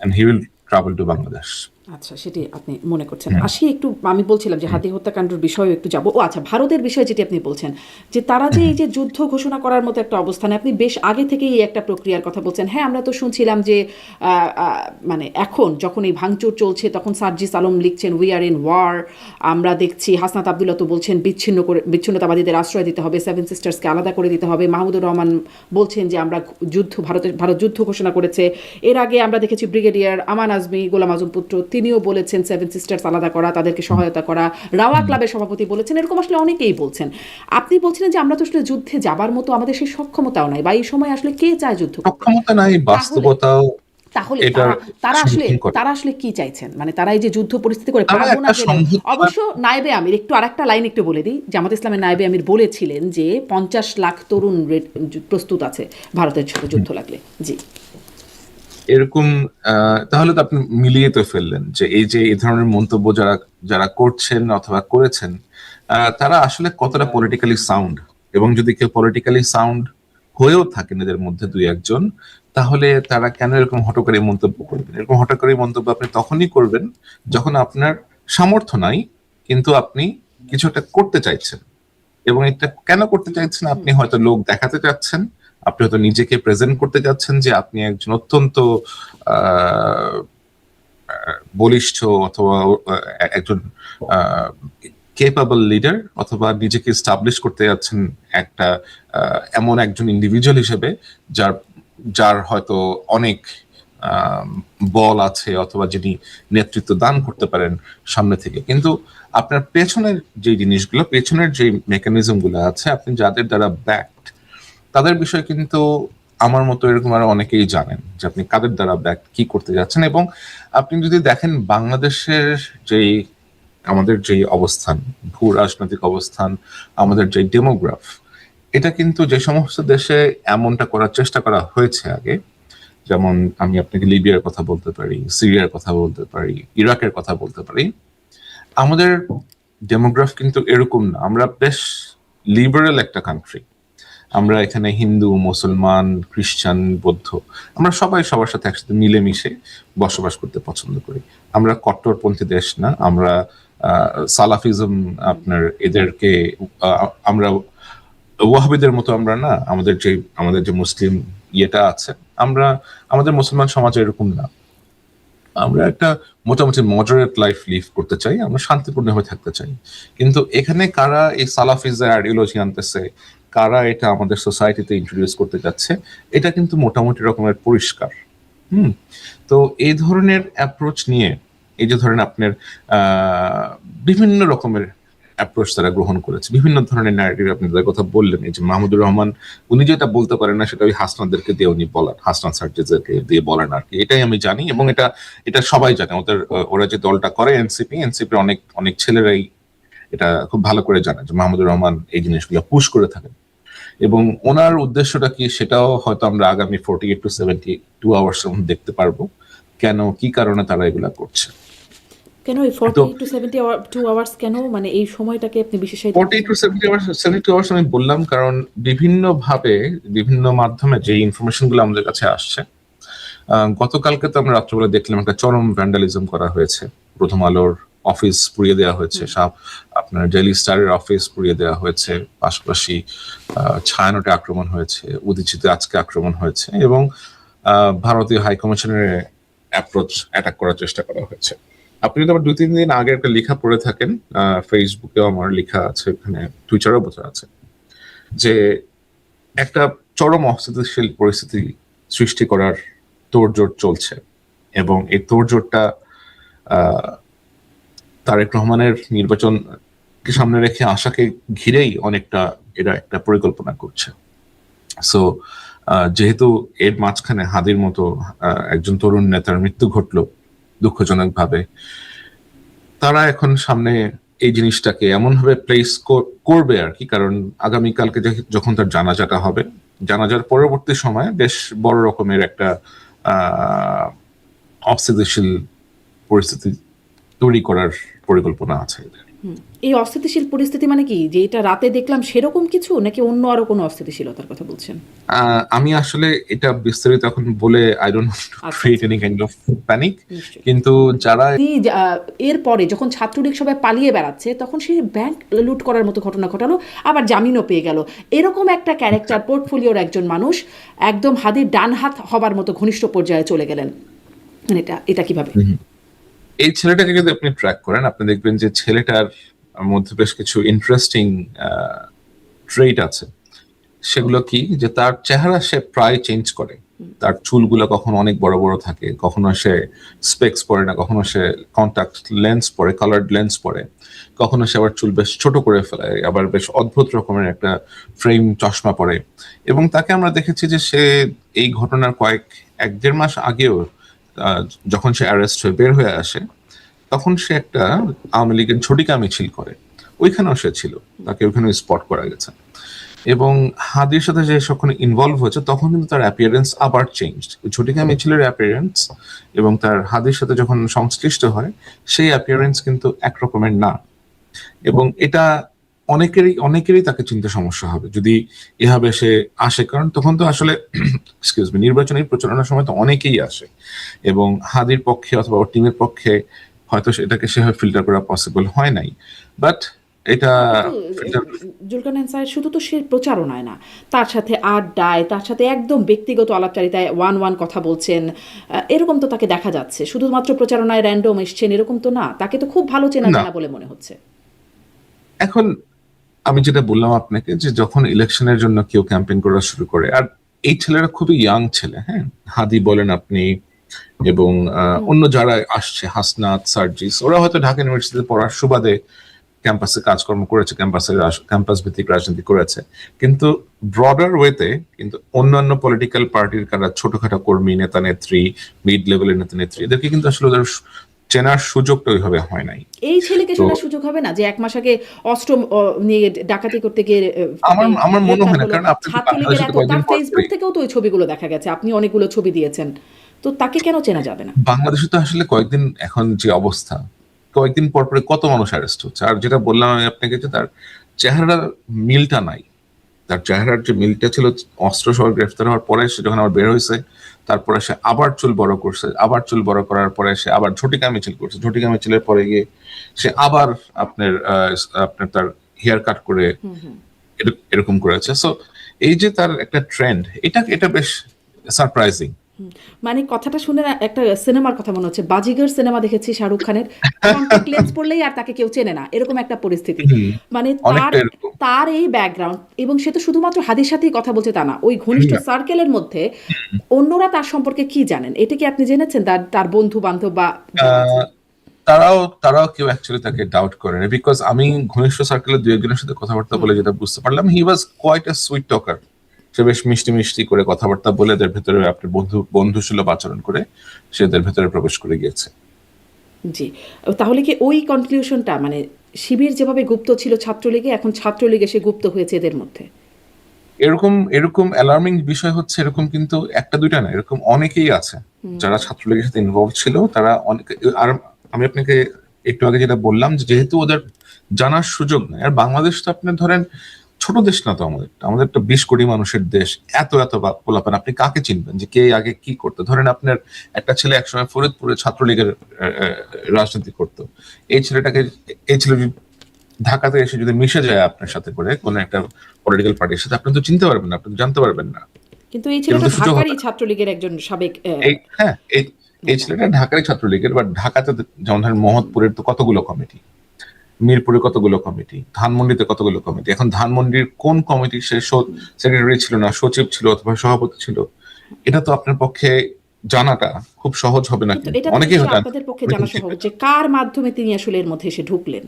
and he will travel to Bangladesh. আচ্ছা, সেটি আপনি মনে করছেন। আসি একটু, আমি বলছিলাম যে হাতি হত্যাকাণ্ডের বিষয়ে একটু যাব। ও আচ্ছা, ভারতের বিষয়ে যেটি আপনি বলছেন যে তারা যে এই যে যুদ্ধ ঘোষণা করার মতো একটা অবস্থানে, আপনি বেশ আগে থেকেই এই একটা প্রক্রিয়ার কথা বলছেন। হ্যাঁ, আমরা তো শুনছিলাম যে মানে এখন যখন এই ভাঙচুর চলছে তখন সার্জিস আলম লিখছেন উই আর ইন ওয়ার। আমরা দেখছি হাসনাত আবদুল্লাহ তো বলছেন বিচ্ছিন্নতাবাদীদের আশ্রয় দিতে হবে, সেভেন সিস্টার্সকে আলাদা করে দিতে হবে। মাহমুদুর রহমান বলছেন যে আমরা ভারত যুদ্ধ ঘোষণা করেছে। এর আগে আমরা দেখেছি ব্রিগেডিয়ার আমান আজমি, গোলাম আজম পুত্র, তিনিও বলেছেন সেভেন সিস্টার্স আলাদা করা, তাদেরকে সহায়তা করা। রাওয়া ক্লাবের সভাপতি বলেছেন, এরকম আসলে অনেকেই বলছেন। আপনি বলছিলেন যে আমরা তো আসলে যুদ্ধে যাবার মতো আমাদের সেই সক্ষমতাও নাই, বা এই সময় আসলে কে চায় যুদ্ধ করতে? সক্ষমতা নাই, বাস্তবতাও তাহলে এটার তারা আসলে কি চাইছেন? মানে তারা এই যে যুদ্ধ পরিস্থিতি করে তারা পারবো না একটা গেলেও, সমঝোতা। অবশ্য নায়েবে আমির, একটু আরেকটা লাইন একটু বলে দিই, জামাত ইসলামের নায়েবে আমির বলেছিলেন যে 50 লাখ তরুণ প্রস্তুত আছে ভারতের সাথে যুদ্ধ লাগলে। জি, এরকম তাহলে তো আপনি মিলিয়ে তো ফেললেন যে এই ধরনের মন্তব্য যারা যারা করছেন অথবা করেছেন, তারা আসলে কতটা পলিটিক্যালি সাউন্ড। এবং যদি কেউ পলিটিক্যালি সাউন্ড হয়েও থাকেন এদের মধ্যে দুই একজন, তাহলে তারা কেন এরকম হঠকারী মন্তব্য করবেন? এরকম হঠকারী মন্তব্য আপনি তখনই করবেন যখন আপনার সামর্থ্য নাই, কিন্তু আপনি কিছু একটা করতে চাইছেন। এবং এটা কেন করতে চাইছেন? আপনি হয়তো লোক দেখাতে চাচ্ছেন, আপনি হয়তো নিজেকে প্রেজেন্ট করতে যাচ্ছেন যে আপনি একজন অত্যন্ত বলিষ্ঠ অথবা একজন কেপাবল লিডার, অথবা নিজেকে স্টাবলিশ করতে যাচ্ছেন একটা এমন একজন ইন্ডিভিজুয়াল হিসেবে যার যার হয়তো অনেক বল আছে, অথবা যিনি নেতৃত্ব দান করতে পারেন সামনে থেকে। কিন্তু আপনার পেছনের যে জিনিসগুলো, পেছনের যে মেকানিজম গুলো আছে, আপনি যাদের দ্বারা ব্যাকড, তাদের বিষয়ে কিন্তু আমার মতো এরকম আরো অনেকেই জানেন যে আপনি কাদের দ্বারা ব্যাকড, কি করতে যাচ্ছেন। এবং আপনি যদি দেখেন বাংলাদেশের যেই আমাদের যে অবস্থান, ভূ রাজনৈতিক অবস্থান, আমাদের যে ডেমোগ্রাফ, এটা কিন্তু যে সমস্ত দেশে এমনটা করার চেষ্টা করা হয়েছে আগে, যেমন আমি আপনাকে লিবিয়ার কথা বলতে পারি, সিরিয়ার কথা বলতে পারি, ইরাকের কথা বলতে পারি, আমাদের ডেমোগ্রাফ কিন্তু এরকম না। আমরা বেশ লিবারেল একটা কান্ট্রি। আমরা এখানে হিন্দু, মুসলমান, খ্রিস্টান, বৌদ্ধ, আমরা সবাই সবার সাথে একসাথে মিলেমিশে বসবাস করতে পছন্দ করি। আমরা কট্টরপন্থী দেশ না। আমরা সালাফিজম, আপনার এদেরকে আমরা ওয়াহাবিদের মতো আমরা না। আমাদের যে মুসলিম ইয়েটা আছে, আমাদের মুসলমান সমাজ এরকম না। আমরা একটা মোটামুটি মডারেট লাইফ লিভ করতে চাই, আমরা শান্তিপূর্ণভাবে থাকতে চাই। কিন্তু এখানে কারা এই সালাফিজের আইডিওলজি আনতেছে, কারা এটা আমাদের সোসাইটিতে ইন্ট্রোডিউস করতে যাচ্ছে, এটা কিন্তু মোটামুটি রকমের পরিষ্কার। তো এই ধরনের অ্যাপ্রোচ নিয়ে, এই যে ধরেন আপনার বিভিন্ন রকমের অ্যাপ্রোচ তারা গ্রহণ করেছে, বিভিন্ন ধরনের ন্যারেটিভ আপনি যাদের কথা বললেন, এই যে মাহমুদুর রহমান, উনি যেটা বলতে পারেন না সেটা ওই হাসনাদেরকে দিয়ে উনি বলেন, হাসনাত সার্জিসদেরকে দিয়ে বলেন আর কি। এটাই আমি জানি, এবং এটা সবাই জানে। ওরা যে দলটা করে এনসিপির অনেক অনেক ছেলেরাই এটা খুব ভালো করে জানে যে মাহমুদুর রহমান এই জিনিসগুলো পুশ করে থাকেন। এবং ওনার উদ্দেশ্যটা কি, সেটাও হয়তো আমরা আগামী 48 to 72 আওয়ার্স দেখতে পারবো, কেন কি কারণে তারা এগুলা করছে। কেন এই 48 to 72 আওয়ার্স, কেন মানে এই সময়টাকে আপনি বিশেষায়িত 48 to 72 আওয়ার্স আমি বললাম কারণ বিভিন্ন ভাবে, বিভিন্ন মাধ্যমে যে ইনফরমেশন গুলো আমাদের কাছে আসছে। গতকালকে তো আমরা রাত্রবেলা দেখলাম একটা চরম ভ্যান্ডালিজম করা হয়েছে। প্রথম আলোর অফিস পুড়িয়ে দেওয়া হয়েছে, আপনার ডেইলি স্টারের অফিস পুড়িয়ে দেওয়া হয়েছে, পাশাপাশি ছায়ানটে আক্রমণ হয়েছে, উদীচিতে আজকে আক্রমণ হয়েছে, এবং ভারতীয় হাইকমিশনের অ্যাটাক করার চেষ্টা করা হয়েছে। আপনি যদি আবার 2-3 দিন আগে একটা লেখা পড়ে থাকেন, ফেসবুকেও আমার লেখা আছে, ওখানে টুইটারেও বোঝা আছে যে একটা চরম অস্থিতিশীল পরিস্থিতি সৃষ্টি করার তোড়জোড় চলছে। এবং এই তোড়জোড়টা তারেক রহমানের নির্বাচনকে সামনে রেখে আশাকে ঘিরেই অনেকটা এরা একটা পরিকল্পনা করছে। সো যেহেতু এর মাঝখানে হাদির মতো একজন তরুণ নেতার মৃত্যু ঘটলো দুঃখজনক ভাবে, তারা এখন সামনে এই জিনিসটাকে এমন ভাবে প্লেস করবে আর কি। কারণ আগামীকালকে যখন তার জানাজাটা হবে, জানাজার পরবর্তী সময়ে বেশ বড় রকমের একটা অস্থিতিশীল পরিস্থিতি তৈরি করার পরিকল্পনা আছে এদের। এই অস্থিতিশীল পরিস্থিতি মানে কি, যে এটা রাতে দেখলাম সেরকম কিছু, নাকি অন্য আরো কোনো অস্থিতিশীলতার কথা বলছেন? আমি আসলে এটা বিস্তারিত এখন বলে আই ডোন্ট আচ্ছা ক্রিয়েট আচ্ছা, এনি কাইন্ড অফ প্যানিক, নিশ্চয়ই। কিন্তু যারা এরপরে যখন ছাত্রলীগ সবাই পালিয়ে বেড়াচ্ছে, তখন সে ব্যাংক লুট করার মতো ঘটনা ঘটালো, আবার জামিনও পেয়ে গেল। এরকম একটা ক্যারেক্টার পোর্টফোলিওর একজন মানুষ একদম হাদির ডান হাত হবার মতো ঘনিষ্ঠ পর্যায়ে চলে গেলেন, মানে এটা এটা কিভাবে? এই ছেলেটাকে যদি আপনি ট্র্যাক করেন, আপনি দেখবেন যে ছেলেটার মধ্যে বেশ কিছু ইন্টারেস্টিং ট্রেট আছে। সেগুলো কি, যে তার চেহারা সে প্রায় চেঞ্জ করে। তার চুলগুলো কখনো অনেক বড় বড় থাকে, কখনো সে স্পেক্স পরে না, কখনো সে কন্টাক্ট লেন্স পরে, কালার্ড লেন্স পরে, কখনো সে আবার চুল বেশ ছোট করে ফেলে, আবার বেশ অদ্ভুত রকমের একটা ফ্রেম চশমা পরে। এবং তাকে আমরা দেখেছি যে সে এই ঘটনার এক দেড় মাস আগেও যখন সে অ্যারেস্ট হয়ে বের হয়ে আসে, তখন সে একটা আওয়ামী লীগের ঝটিকা মিছিল করে, ওইখানেও সে ছিল, তাকে ওইখানে স্পট করা গেছে। এবং হাদির সাথে যে যখন ইনভলভ হয়েছে, তখন কিন্তু তার অ্যাপিয়ারেন্স আবার চেঞ্জড। ঝটিকা মিছিলের অ্যাপিয়ারেন্স এবং তার হাদির সাথে যখন সংশ্লিষ্ট হয়, সেই অ্যাপিয়ারেন্স কিন্তু একরকমের না। এবং এটা অনেকেরই তাকে চিনতে সমস্যা হবে যদি এভাবে সে আসে, কারণ তখন তো আসলে এক্সকিউজ মি, নির্বাচনী প্রচারণার সময় তো অনেকেই আসে, এবং হাদির পক্ষে অথবা ওর টিমের পক্ষে হয়তো এটাকে সেভাবে ফিল্টার করা পসিবল হয় নাই। বাট এটা কিন্তু ফিল্টার জুলকারনাইন স্যার শুধু তো সে প্রচারণায় না, তার সাথে আড্ডায়, তার সাথে একদম ব্যক্তিগত আলাপচারিতায় ওয়ান ওয়ান কথা বলছেন, এরকম তো তাকে দেখা যাচ্ছে। শুধুমাত্র প্রচারণায় র্যান্ডম এসছেন এরকম তো না, তাকে তো খুব ভালো চেনা না। জানা বলে মনে হচ্ছে। এখন আমি যেটা বললাম আপনাকে, যে যখন ইলেকশনের জন্য কেউ ক্যাম্পেইন করা শুরু করে, আর এই ছেলেরা খুবই ইয়াং ছেলে, হ্যাঁ, হাদি বলেন আপনি, এবং অন্য যারা আসছে, হাসনাত, সার্জিস, ওরা হয়তো ঢাকা ইউনিভার্সিটিতে পড়ার সুবাদে ক্যাম্পাসে কাজকর্ম করেছে, ক্যাম্পাস ভিত্তিক রাজনীতি করেছে, কিন্তু ব্রডার ওয়েতে কিন্তু অন্যান্য পলিটিক্যাল পার্টির কারা ছোটখাটো কর্মী, নেতা নেত্রী, মিড লেভেলের নেতা নেত্রী, এদেরকে কিন্তু আসলে ওদের চেনার সুযোগটা ওইভাবে হয় নাই। এই ছেলেকে তো চেনার সুযোগ হবে না যে এক মাস আগে অস্ত্র নিয়ে ডাকাতি করতে গিয়ে আমার মনে গ্রেপ্তার হয় না, হলো? কারণ আপনি তো ছাত্রলীগের বাংলাদেশে তো এত, কয়েকদিন তার পর ফেসবুক থেকেও তো ওই ছবিগুলো দেখা গেছে, আপনি অনেকগুলো ছবি দিয়েছেন, তো তাকে কেন চেনা যাবে না? বাংলাদেশে তো আসলে কয়েকদিন, এখন যে অবস্থা, কয়েকদিন পর পরে কত মানুষ অ্যারেস্ট হচ্ছে। আর যেটা বললাম আমি আপনাকে, যে তার চেহারার মিলটা নাই। তার চেহারার যে মিলটা ছিল অস্ত্র সহ গ্রেফতার হওয়ার পরে, সে যখন আবার বের হয়েছে, তারপরে সে আবার চুল বড় করছে, আবার চুল বড় করার পরে সে আবার ঝটিকা মিছিল করছে, ঝটিকা মিছিলের পরে গিয়ে সে আবার আপনার তার হেয়ার কাট করে এরকম করেছে। সো এই যে তার একটা ট্রেন্ড, এটা বেশ সারপ্রাইজিং। মানে কথাটা শুনে না একটা সিনেমার কথা মনে হচ্ছে, বাজিগর সিনেমা দেখেছি শাহরুখ খানের, কন্টাক্ট লেন্স পড়লেই আর তাকে কেউ চেনে না, এরকম একটা পরিস্থিতি। মানে তার অনেকটা এরকম। তার এই ব্যাকগ্রাউন্ড, এবং সে তো শুধুমাত্র হাদির সাথেই কথা বলছে তা না, ওই ঘনিষ্ঠ সার্কেলের মধ্যে অন্যরা তার সম্পর্কে কি জানেন, এটা কি আপনি জেনেছেন? তার তার বন্ধু বান্ধব বা যারা আছে? আহ, তারাও কেউ অ্যাকচুয়ালি তাকে ডাউট করে না, বিকজ আমি ঘনিষ্ঠ সার্কেলের দু একজনের সাথে কথাবার্তা বলে যেটা বুঝতে পারলাম, he was quite a sweet talker. সে বেশ মিষ্টি মিষ্টি করে কথাবার্তা বলে এদের ভেতরে আপনার বন্ধু সুলভ আচরণ করে সে এদের ভেতরে প্রবেশ করে গিয়েছে। জি। তাহলে কি ওই কনক্লিউশনটা, মানে শিবির যেভাবে গুপ্ত ছিল ছাত্রলীগে, এখন ছাত্রলীগ এসে গুপ্ত হয়েছে এদের মধ্যে? এরকম এরকম অ্যালার্মিং বিষয় হচ্ছে, এরকম কিন্তু একটা দুইটা না, এরকম অনেকেই আছে যারা ছাত্রলীগের সাথে ইনভলভ ছিল, তারা অনেক। আর আমি আপনাকে একটু আগে যেটা বললাম, যে যেহেতু ওদের জানার সুযোগ নেই, আর বাংলাদেশ তো আপনি ধরেন ছোট দেশ না তো, আমাদের একটা 20 কোটি মানুষের দেশ, এত পোলাপান, আপনি কাকে চিনবেন যে কে আগে কি করতো? ধরেন আপনার একটা ছেলে একসময় ফরিদপুরে ছাত্রলীগের রাজনীতি করতো, এই ছেলে যদি ঢাকাতে এসে যদি মিশে যায় আপনার সাথে করে কোন একটা পলিটিক্যাল পার্টির সাথে, আপনি তো চিনতে পারবেন না, আপনি তো জানতে পারবেন না, কিন্তু এই এর ছেলেটা মধ্যে সুযোগ হবে ঢাকারই না। ছাত্রলীগের একজন সাবেক হ্যাঁ, এই ছেলেটা ঢাকারই ছাত্রলীগের, বা ঢাকাতে যেমন ধরেন মোহাম্মদপুরের তো কতগুলো কমিটি, মিরপুরে কতগুলো কমিটি, ধানমন্ডিতে কতগুলো কমিটি। এখন ধানমন্ডির কোন কমিটির সে সেক্রেটারি ছিল না, সচিব ছিল অথবা সভাপতি ছিল, এটা তো আপনার পক্ষে জানাটা খুব সহজ হবে না, কিন্তু কিন্তু এটা তো অনেকেই নিশ্চয়ই হয়তো আপনাদের পক্ষে অনেকে জানা চিনবে সম্ভব না। যে কার মাধ্যমে তিনি আসলে এর মধ্যে এসে ঢুকলেন।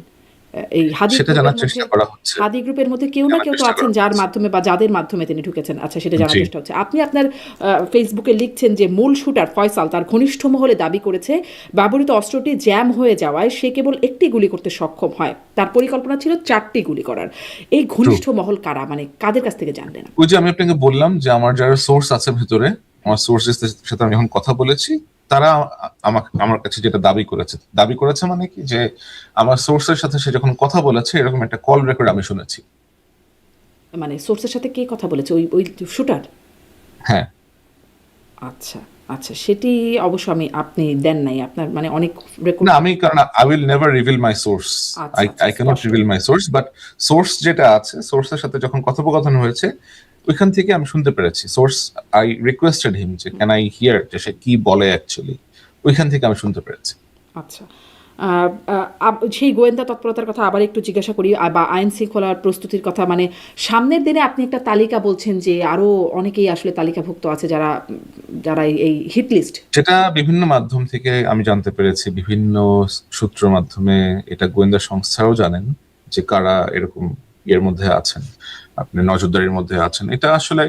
এই হাদি সেটা গ্রুপের জানার মধ্যে, চেষ্টা করা হচ্ছে, হাদি গ্রুপের মধ্যে কেউ না জানার কেউ তো চেষ্টা আছেন করা যার হচ্ছে। মাধ্যমে বা যাদের মাধ্যমে তিনি ঢুকেছেন, আচ্ছা সেটা জানার জি। চেষ্টা হচ্ছে। আপনি আপনার ফেসবুকে লিখছেন যে মূল শুটার ফয়সাল তার ঘনিষ্ঠ মহলে দাবি করেছে ব্যবহৃত অস্ত্রটি জ্যাম হয়ে যাওয়ায় সে কেবল একটি গুলি করতে সক্ষম হয়, তার পরিকল্পনা ছিল 4টি গুলি করার। এই ঘনিষ্ঠ মহল কারা, মানে কাদের কাছ থেকে জানলেন আপনি? ওই যে আমি আপনাকে বললাম যে আমার যারা সোর্স আছে ভেতরে, আমার সোর্সের সাথে আমি যখন কথা বলেছি, তারা আমার কাছে যেটা দাবি করেছে মানে কি, যে আমার সোর্সের সাথে সে যখন কথা বলেছে এরকম একটা কল রেকর্ড আমি শুনেছি। মানে সোর্সের সাথে কে কথা বলেছে, ওই ওই শুটার? হ্যাঁ। আচ্ছা, আচ্ছা, সেটি অবশ্য আপনি দেন নাই আপনার, মানে অনেক রেকর্ড। না, আমি কারণ I will never reveal my source, আচ্ছা, আই আচ্ছা, আই ক্যানট স্পষ্ট। Reveal my source, but source যেটা আছে, সোর্সের সাথে যখন কথোপকথন হয়েছে ওইখান থেকে আমি শুনতে পেরেছি। সোর্স, আই রিকোয়েস্টেড হিম যে ক্যান আই হিয়ার, যে সে কি বলে অ্যাকচুয়ালি, ওইখান থেকে আমি শুনতে পেরেছি। আচ্ছা। সেই গোয়েন্দা তৎপরতার কথা আবার একটু জিজ্ঞাসা করি, বা আইন শৃঙ্খলার প্রস্তুতির কথা, মানে সামনের দিনে আপনি একটা তালিকা বলছেন যে আরো অনেকেই আসলে তালিকাভুক্ত আছে যারা যারা এই হিট লিস্ট। যেটা বিভিন্ন মাধ্যম থেকে আমি জানতে পেরেছি, বিভিন্ন সূত্র মাধ্যমে, এটা গোয়েন্দা সংস্থাও জানেন যে কারা এরকম এর মধ্যে আছেন, আপনি নজরদারির মধ্যে আছেন। এটা আসলে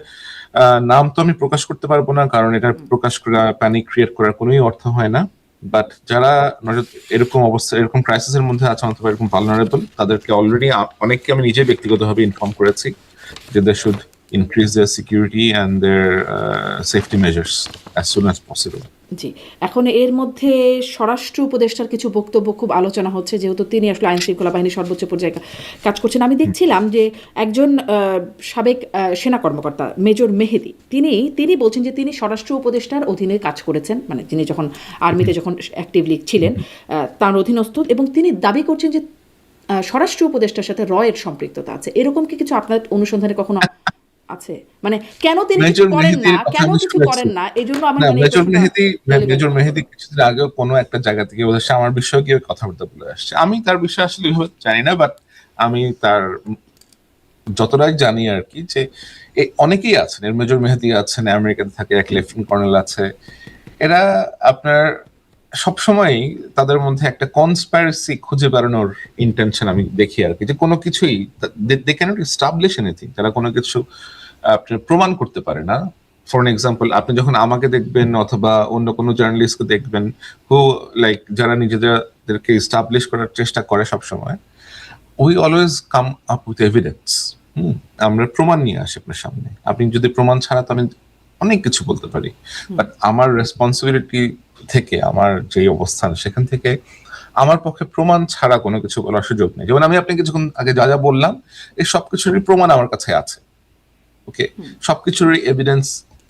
নাম তো আমি প্রকাশ করতে পারবো না, কারণ এটা প্রকাশ করা প্যানিক ক্রিয়েট করার কোনোই অর্থ হয় না। বাট যারা এরকম অবস্থা, এরকম ক্রাইসিসের মধ্যে আছেন অথবা এরকম ভালনারেবল, তাদেরকে অলরেডি অনেককে আমি নিজে ব্যক্তিগতভাবে ইনফর্ম করেছি যে they should increase their security and their safety measures as soon as possible. জি, এখন এর মধ্যে স্বরাষ্ট্র উপদেষ্টার কিছু বক্তব্য খুব আলোচনা হচ্ছে, যেহেতু তিনি আসলে আইন শৃঙ্খলা বাহিনীর সর্বোচ্চ পর্যায়ে কাজ করছেন। আমি দেখছিলাম যে একজন সাবেক সেনা কর্মকর্তা মেজর মেহেদি, তিনি বলছেন যে তিনি স্বরাষ্ট্র উপদেষ্টার অধীনে কাজ করেছেন, মানে তিনি যখন আর্মিতে যখন অ্যাক্টিভলি ছিলেন তার অধীনস্থ, এবং তিনি দাবি করছেন যে স্বরাষ্ট্র উপদেষ্টার সাথে রয়ের সম্পৃক্ততা আছে। এরকম কি কিছু আপনার অনুসন্ধানে কখনো আছে? মানে কেন তিনি কিছু মেজর করেন না, মেহেদির কথা কেন আমি কিছু শুনেছি। করেন না, এই জন্য আমি না, মানে এই মেজর প্রশ্নটা মেহেদি, এলিভেট মেজর করতে মেহেদি বললাম। কিছুদিন আগেও কোনো একটা জায়গা থেকে বলেছে আমার বিষয়ে কি কথাবার্তা বলে আসছে। আমি তার বিষয়ে আসলে এভাবে জানি না, বাট আমি তার যতটাই জানি আর কি, যে অনেকেই আছেন, এর মেজর মেহেদি আছেন, আমেরিকাতে থাকে, এক লেফটেন্যান্ট কর্নেল আছে, এরা আপনার সবসময় তাদের মধ্যে একটা কনস্পাইরেসি খুঁজে বেড়ানোর ইন্টেনশন আমি দেখি আর কি, যে কোনো কিছুই দে ক্যানট এস্টাবলিশ এনিথিং, তারা কোনো কিছু আপনার প্রমাণ করতে পারে না। ফর এন এক্সাম্পল, আপনি যখন আমাকে দেখবেন অথবা অন্য কোনো জার্নালিস্টকে দেখবেন, হু লাইক যারা নিজেদেরকে এস্টাবলিশ করার চেষ্টা করে সবসময়, we always come up with evidence. আমরা প্রমাণ নিয়ে আসি আপনার সামনে। আপনি যদি প্রমাণ ছাড়া, তো আমি অনেক কিছু বলতে পারি, বাট আমার রেসপন্সিবিলিটি থেকে, আমার যে অবস্থান সেখান থেকে আমার পক্ষে প্রমাণ ছাড়া কোনো কিছু বলার সুযোগ নেই। যেমন আমি আপনাকে কিছুক্ষণ আগে যা যা বললাম, এই সবকিছুরই প্রমাণ আমার কাছে আছে। ওকে, সবকিছুরই এভিডেন্স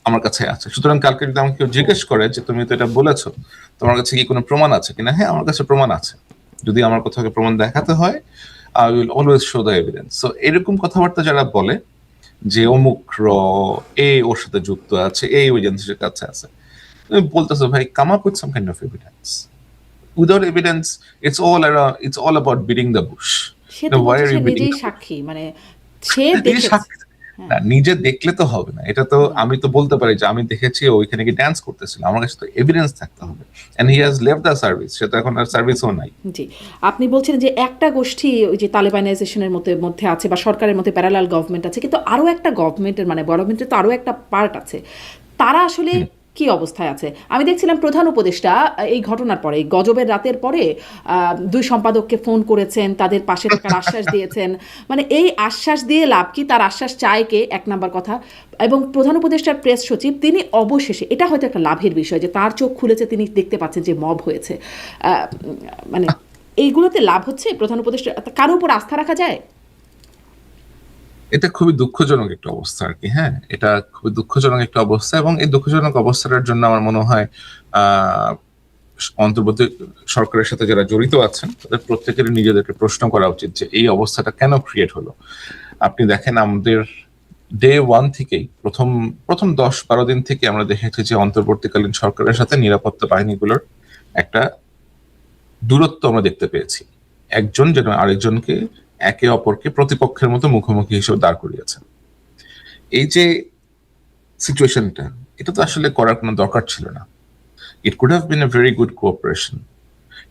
আমার কাছে আছে। সুতরাং কালকে যদি আমাকে কেউ জিজ্ঞেস করে যে তুমি তো এটা বলেছো, তোমার কাছে কি কোনো প্রমাণ আছে কিনা, হ্যাঁ, আমার কাছে প্রমাণ আছে। যদি আমার কোথাও প্রমাণ দেখাতে হয়, I will always show the evidence. So এরকম কথাবার্তা যারা বলে যে অমুক ওর সাথে যুক্ত আছে, ওই জিনিসের কাছে আছে, তুমি বলতেছো ভাই, come up with some kind of evidence. Without evidence, it's all about beating the bush. সে তো Now, why বলছে are সে you beating নিজেই the bush? সাক্ষী, মানে সে এই দেখেছে। সাক্ষী হ্যাঁ। না, নিজে দেখলে তো হবে না। এটা তো আমি তো বলতে পারি যে আমি দেখেছি ওইখানে কি ডান্স করতেছিল, আমার কাছে তো এভিডেন্স থাকতে হবে। And he has left the service, সে তো এখন আর সার্ভিসও নাই। জি, আপনি বলছেন যে একটা গোষ্ঠী ওই যে তালেবানাইজেশনের মধ্যে আছে, বা সরকারের মধ্যে প্যারালাল গভর্নমেন্ট আছে, কিন্তু আরও একটা গভর্নমেন্টের, মানে গভর্নমেন্টের তো আরও একটা পার্ট আছে, তারা আসলে কি অবস্থায় আছে? আমি দেখছিলাম প্রধান উপদেষ্টা এই ঘটনার পরে, এই গজবের রাতের পরে, দুই সম্পাদককে ফোন করেছেন, তাদের পাশে থাকার আশ্বাস দিয়েছেন। মানে এই আশ্বাস দিয়ে লাভ কি? তার আশ্বাস চায় কে, এক নাম্বার কথা। এবং প্রধান উপদেষ্টার প্রেস সচিব, তিনি অবশেষে, এটা হয়তো একটা লাভের বিষয় যে তার চোখ খুলেছে, তিনি দেখতে পাচ্ছেন যে মব হয়েছে। মানে এইগুলোতে লাভ হচ্ছে প্রধান উপদেষ্টা, কারো উপর আস্থা রাখা যায়? এটা খুবই দুঃখজনক একটা অবস্থা আর কি। হ্যাঁ, এটা খুবই দুঃখজনক একটা অবস্থা, এবং এই দুঃখজনক অবস্থাটার জন্য আমার মনে হয় অন্তর্বর্তী সরকারের সাথে যারা জড়িত আছেন, তাদের প্রত্যেকেরই নিজেদেরকে প্রশ্ন করা উচিত যে এই অবস্থাটা কেন ক্রিয়েট হলো। আপনি দেখেন, আমাদের ডে ওয়ান থেকেই, প্রথম 10-12 দিন থেকে আমরা দেখেছি যে অন্তর্বর্তীকালীন সরকারের সাথে নিরাপত্তা বাহিনীগুলোর একটা দূরত্ব আমরা দেখতে পেয়েছি। একজন যেন আরেকজনকে, একে অপরকে প্রতিপক্ষের মতো মুখোমুখি হিসেবে দাঁড় করিয়েছে। এই যে সিচুয়েশনটা, এটা তো আসলে করার কোনো দরকার ছিল না। It could have been a very good cooperation.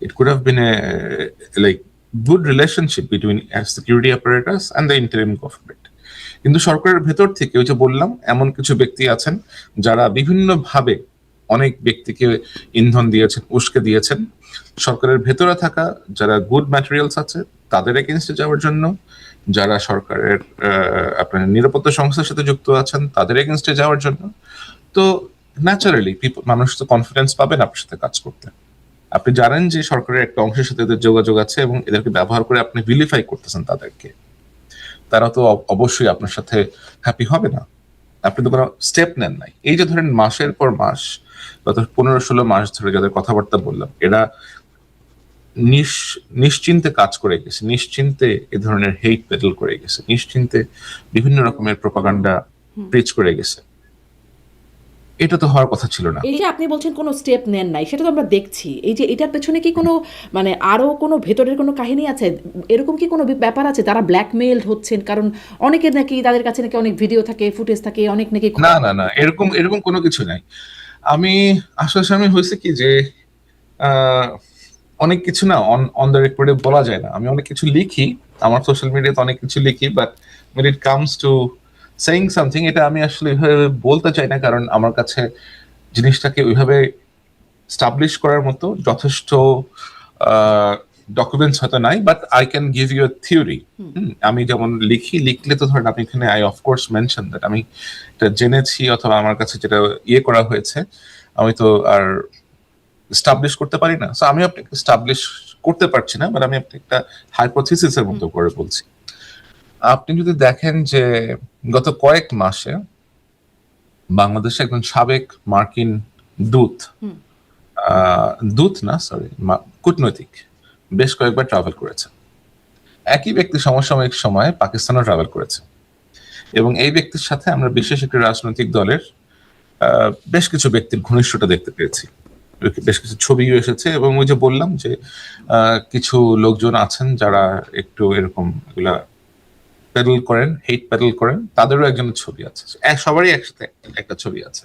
It could have been a good relationship between a security apparatus and the interim government. কিন্তু সরকারের ভেতর থেকে, ওই যে বললাম, এমন কিছু ব্যক্তি আছেন যারা বিভিন্নভাবে অনেক ব্যক্তিকে ইন্ধন দিয়েছেন, উস্কে দিয়েছেন। সরকারের ভেতরে থাকা যারা গুড ম্যাটেরিয়ালস আছে, তাদের এগেইনস্টে যাওয়ার জন্য, যারা সরকারের আপনার নিরাপত্তা সংস্থার সাথে যুক্ত আছেন, তাদের এগেইনস্টে যাওয়ার জন্য। তো ন্যাচারালি মানুষ তো কনফিডেন্স পাবেন আপনার সাথে কাজ করতে। আপনি জানেন যে সরকারের একটা অংশের সাথে এদের যোগাযোগ আছে এবং এদেরকে ব্যবহার করে আপনি ভিলিফাই করতেছেন তাদেরকে, তারা তো অবশ্যই আপনার সাথে হ্যাপি হবে না। আপনি তো কোনো স্টেপ নেন নাই। এই যে ধরেন মাসের পর মাস, গত 15-16 মাস ধরে যাদের কথাবার্তা বললাম, এরা নিশ্চিন্তে কাজ করে গেছে, নিশ্চিন্তে এ ধরনের হেট পেডল করে গেছে, নিশ্চিন্তে বিভিন্ন রকমের প্রোপাগান্ডা প্রিচ করে গেছে। এটা তো হওয়ার কথা ছিল না। এই যে আপনি বলছেন কোনো স্টেপ নেন নাই, সেটা তো আমরা দেখছি। এই যে এটার পেছনে কি কোনো মানে আরো কোনো ভেতরের কোনো কাহিনী আছে? এরকম কি কোনো ব্যাপার আছে তারা ব্ল্যাকমেইলড হচ্ছেন? কারণ অনেকের নাকি তাদের কাছে নাকি অনেক ভিডিও থাকে, ফুটেজ থাকে, অনেক নাকি না না না, এরকম এরকম কোনো কিছু নাই। আমি আসলে হয়েছে কি যে আহ, অনেক কিছু না অন দ্য রেকর্ডে বলা যায় না। আমি অনেক কিছু লিখি, আমার সোশ্যাল মিডিয়াতে অনেক কিছু লিখি, but when it comes to saying something, এটা আমি আসলে ওইভাবে বলতে চাই না, কারণ আমার কাছে জিনিসটাকে ওইভাবে স্টাবলিশ করার মতো যথেষ্ট ডকুমেন্টস হয়তো নাই, but I can give you a theory. আমি যেমন লিখলে তো ধরেন আপনি এখানে আই অফকোর্স মেনশন দ্যাট আমি এটা জেনেছি অথবা আমার কাছে যেটা করা হয়েছে, আমি তো আর স্টাবলিশ করতে পারি না। সো আমি আপনাকে স্টাবলিশ করতে পারছি না, বাট আমি আপনাকে একটা হাইপোথিসিসের মতো করে বলছি। আপনি যদি দেখেন যে গত কয়েক মাসে বাংলাদেশে একজন সাবেক মার্কিন দূত, দূত না সরি, কূটনৈতিক, বেশ কয়েকবার ট্রাভেল করেছে। একই ব্যক্তি সমসাময়িক সময়ে পাকিস্তানও ট্রাভেল করেছে, এবং এই ব্যক্তির সাথে আমরা বিশেষ একটি রাজনৈতিক দলের বেশ কিছু ব্যক্তির ঘনিষ্ঠতা দেখতে পেয়েছি। বেশ কিছু ছবিও এসেছে, এবং ওই যে বললাম যে কিছু লোকজন আছেন যারা একটু এরকম এগুলা প্যাডেল করেন, হেট প্যাডেল করেন, তাদেরও একজনের ছবি আছে, সবারই একসাথে একটা ছবি আছে।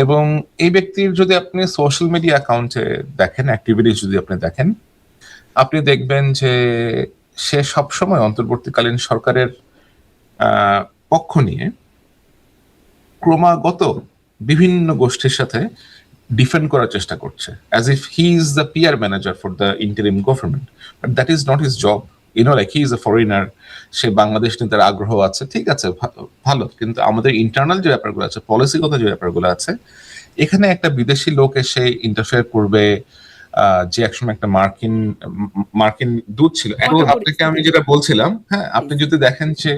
এবং এই ব্যক্তির যদি আপনি সোশ্যাল মিডিয়া অ্যাকাউন্টে দেখেন, অ্যাক্টিভিটিস যদি আপনি দেখেন, আপনি দেখবেন যে সে সবসময় অন্তর্বর্তীকালীন সরকারের পক্ষ নিয়ে ক্রমাগত বিভিন্ন গোষ্ঠীর সাথে ডিফেন্ড করার চেষ্টা করছে, as if he is the PR manager for the interim government, but that is not his job. Like he is a foreigner, সে বাংলাদেশ নিয়ে তার আগ্রহ আছে, ঠিক আছে, ভালো, কিন্তু আমাদের ইন্টারনাল যে ব্যাপারগুলো আছে, পলিসিগত যে ব্যাপারগুলো আছে, এখানে একটা বিদেশি লোক এসে ইন্টারফেয়ার করবে, যে একসময় একটা মার্কিন দূত ছিল। এবং আপনাকে আমি যেটা বলছিলাম, হ্যাঁ, আপনি যদি দেখেন যে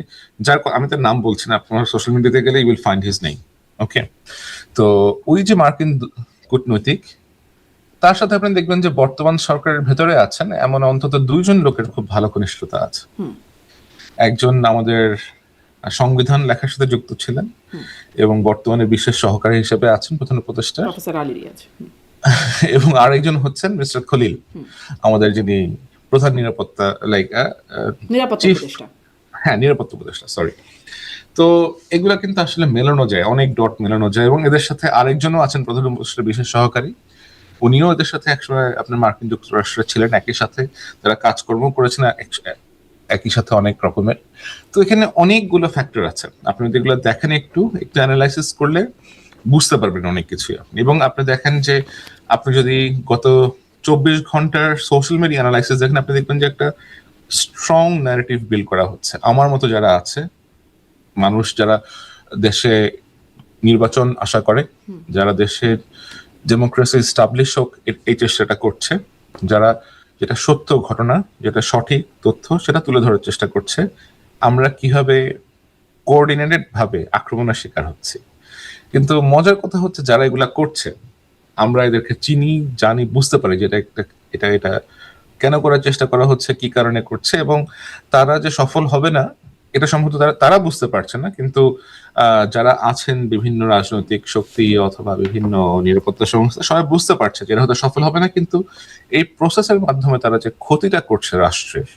আমি তার নাম বলছি না, আপনার সোশ্যাল মিডিয়াতে গেলে you will find his name. Okay, তো ওই যে মার্কিন কূটনৈতিক, তার সাথে আপনি দেখবেন যে বর্তমান সরকারের ভেতরে আছেন এমন অন্তত 2 জন লোকের খুব ভালো ঘনিষ্ঠতা আছে। একজন আমাদের সংবিধান লেখার সাথে যুক্ত ছিলেন এবং বর্তমানে বিশেষ সহকারী হিসেবে আছেন প্রধান উপদেষ্টা, প্রফেসর আলী রিয়াজ, এবং আরেকজন হচ্ছেন মিস্টার খলিল, আমাদের যিনি প্রধান নিরাপত্তা নিরাপত্তা উপদেষ্টা, সরি। তো এগুলা কিন্তু আসলে মেলানো যায়, অনেক ডট মেলানো যায়, এবং এদের সাথে আরেকজনও আছেন প্রধান উপদেষ্টার বিশেষ সহকারী, উনিও এদের সাথে একসময় আপনার মার্কিন যুক্তরাষ্ট্রে ছিলেন, একই সাথে তারা কাজকর্ম করেছেন একই সাথে অনেক রকমের। তো এখানে অনেকগুলো ফ্যাক্টর আছে, আপনি যদি এগুলো দেখেন, একটু অ্যানালাইসিস করলে বুঝতে পারবেন অনেক কিছু। এবং আপনি দেখেন যে আপনি যদি গত 24 ঘন্টার সোশ্যাল মিডিয়া অ্যানালাইসিস দেখেন, আপনি দেখবেন যে একটা স্ট্রং ন্যারেটিভ বিল্ড করা হচ্ছে। আমার মতো যারা আছে, মানুষ যারা দেশে নির্বাচন আশা করে, যারা দেশের ডেমোক্রেসি স্টাবলিশ হোক এই চেষ্টাটা করছে, যারা যেটা সত্য ঘটনা, যেটা সঠিক তথ্য, সেটা তুলে ধরার চেষ্টা করছে, আমরা কিভাবে কোঅর্ডিনেটেড ভাবে আক্রমণের শিকার হচ্ছি। কিন্তু মজার কথা হচ্ছে, যারা এগুলা করছে আমরা এদেরকে চিনি, জানি, বুঝতে পারি যে এটা এটা কেন করার চেষ্টা করা হচ্ছে, কি কারণে করছে, এবং তারা যে সফল হবে না এটা সম্ভবত তারা বুঝতে পারছে না। কিন্তু যারা আছেন বিভিন্ন রাজনৈতিক শক্তি অথবা বিভিন্ন নিরাপত্তা সংস্থা, সবাই বুঝতে পারছে যে এরা হয়তো সফল হবে না, কিন্তু এই প্রসেসের মাধ্যমে তারা যে ক্ষতিটা করছে রাষ্ট্রের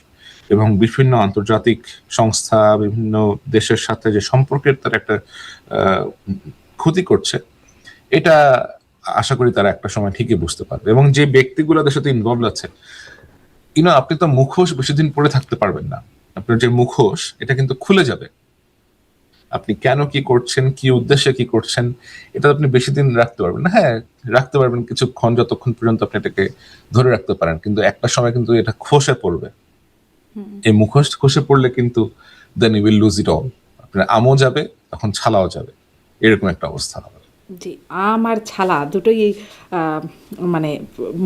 এবং বিভিন্ন আন্তর্জাতিক সংস্থা, বিভিন্ন দেশের সাথে যে সম্পর্কের তার একটা ক্ষতি করছে, এটা আশা করি তারা একটা সময় ঠিকই বুঝতে পারবে। এবং যে ব্যক্তিগুলোদের সাথে ইনভলভ আছে, আপনি তো মুখোশ বেশি দিন পরে থাকতে পারবেন না, আপনার যে মুখোশ এটা কিন্তু খুলে যাবে। আপনি কেন কি করছেন, কি উদ্দেশ্যে কি করছেন, এটা আপনি বেশি দিন রাখতে পারবেন না। হ্যাঁ, রাখতে পারবেন কিছুক্ষণ, যতক্ষণ পর্যন্ত আপনি এটাকে ধরে রাখতে পারেন, কিন্তু একটা সময় কিন্তু এটা খসে পড়বে। এই মুখোশ খসে পড়লে কিন্তু then you will lose it all. আপনার আমও যাবে, তখন ছালাও যাবে, এরকম একটা অবস্থা হবে। জি, আম আর ছালা দুটোই মানে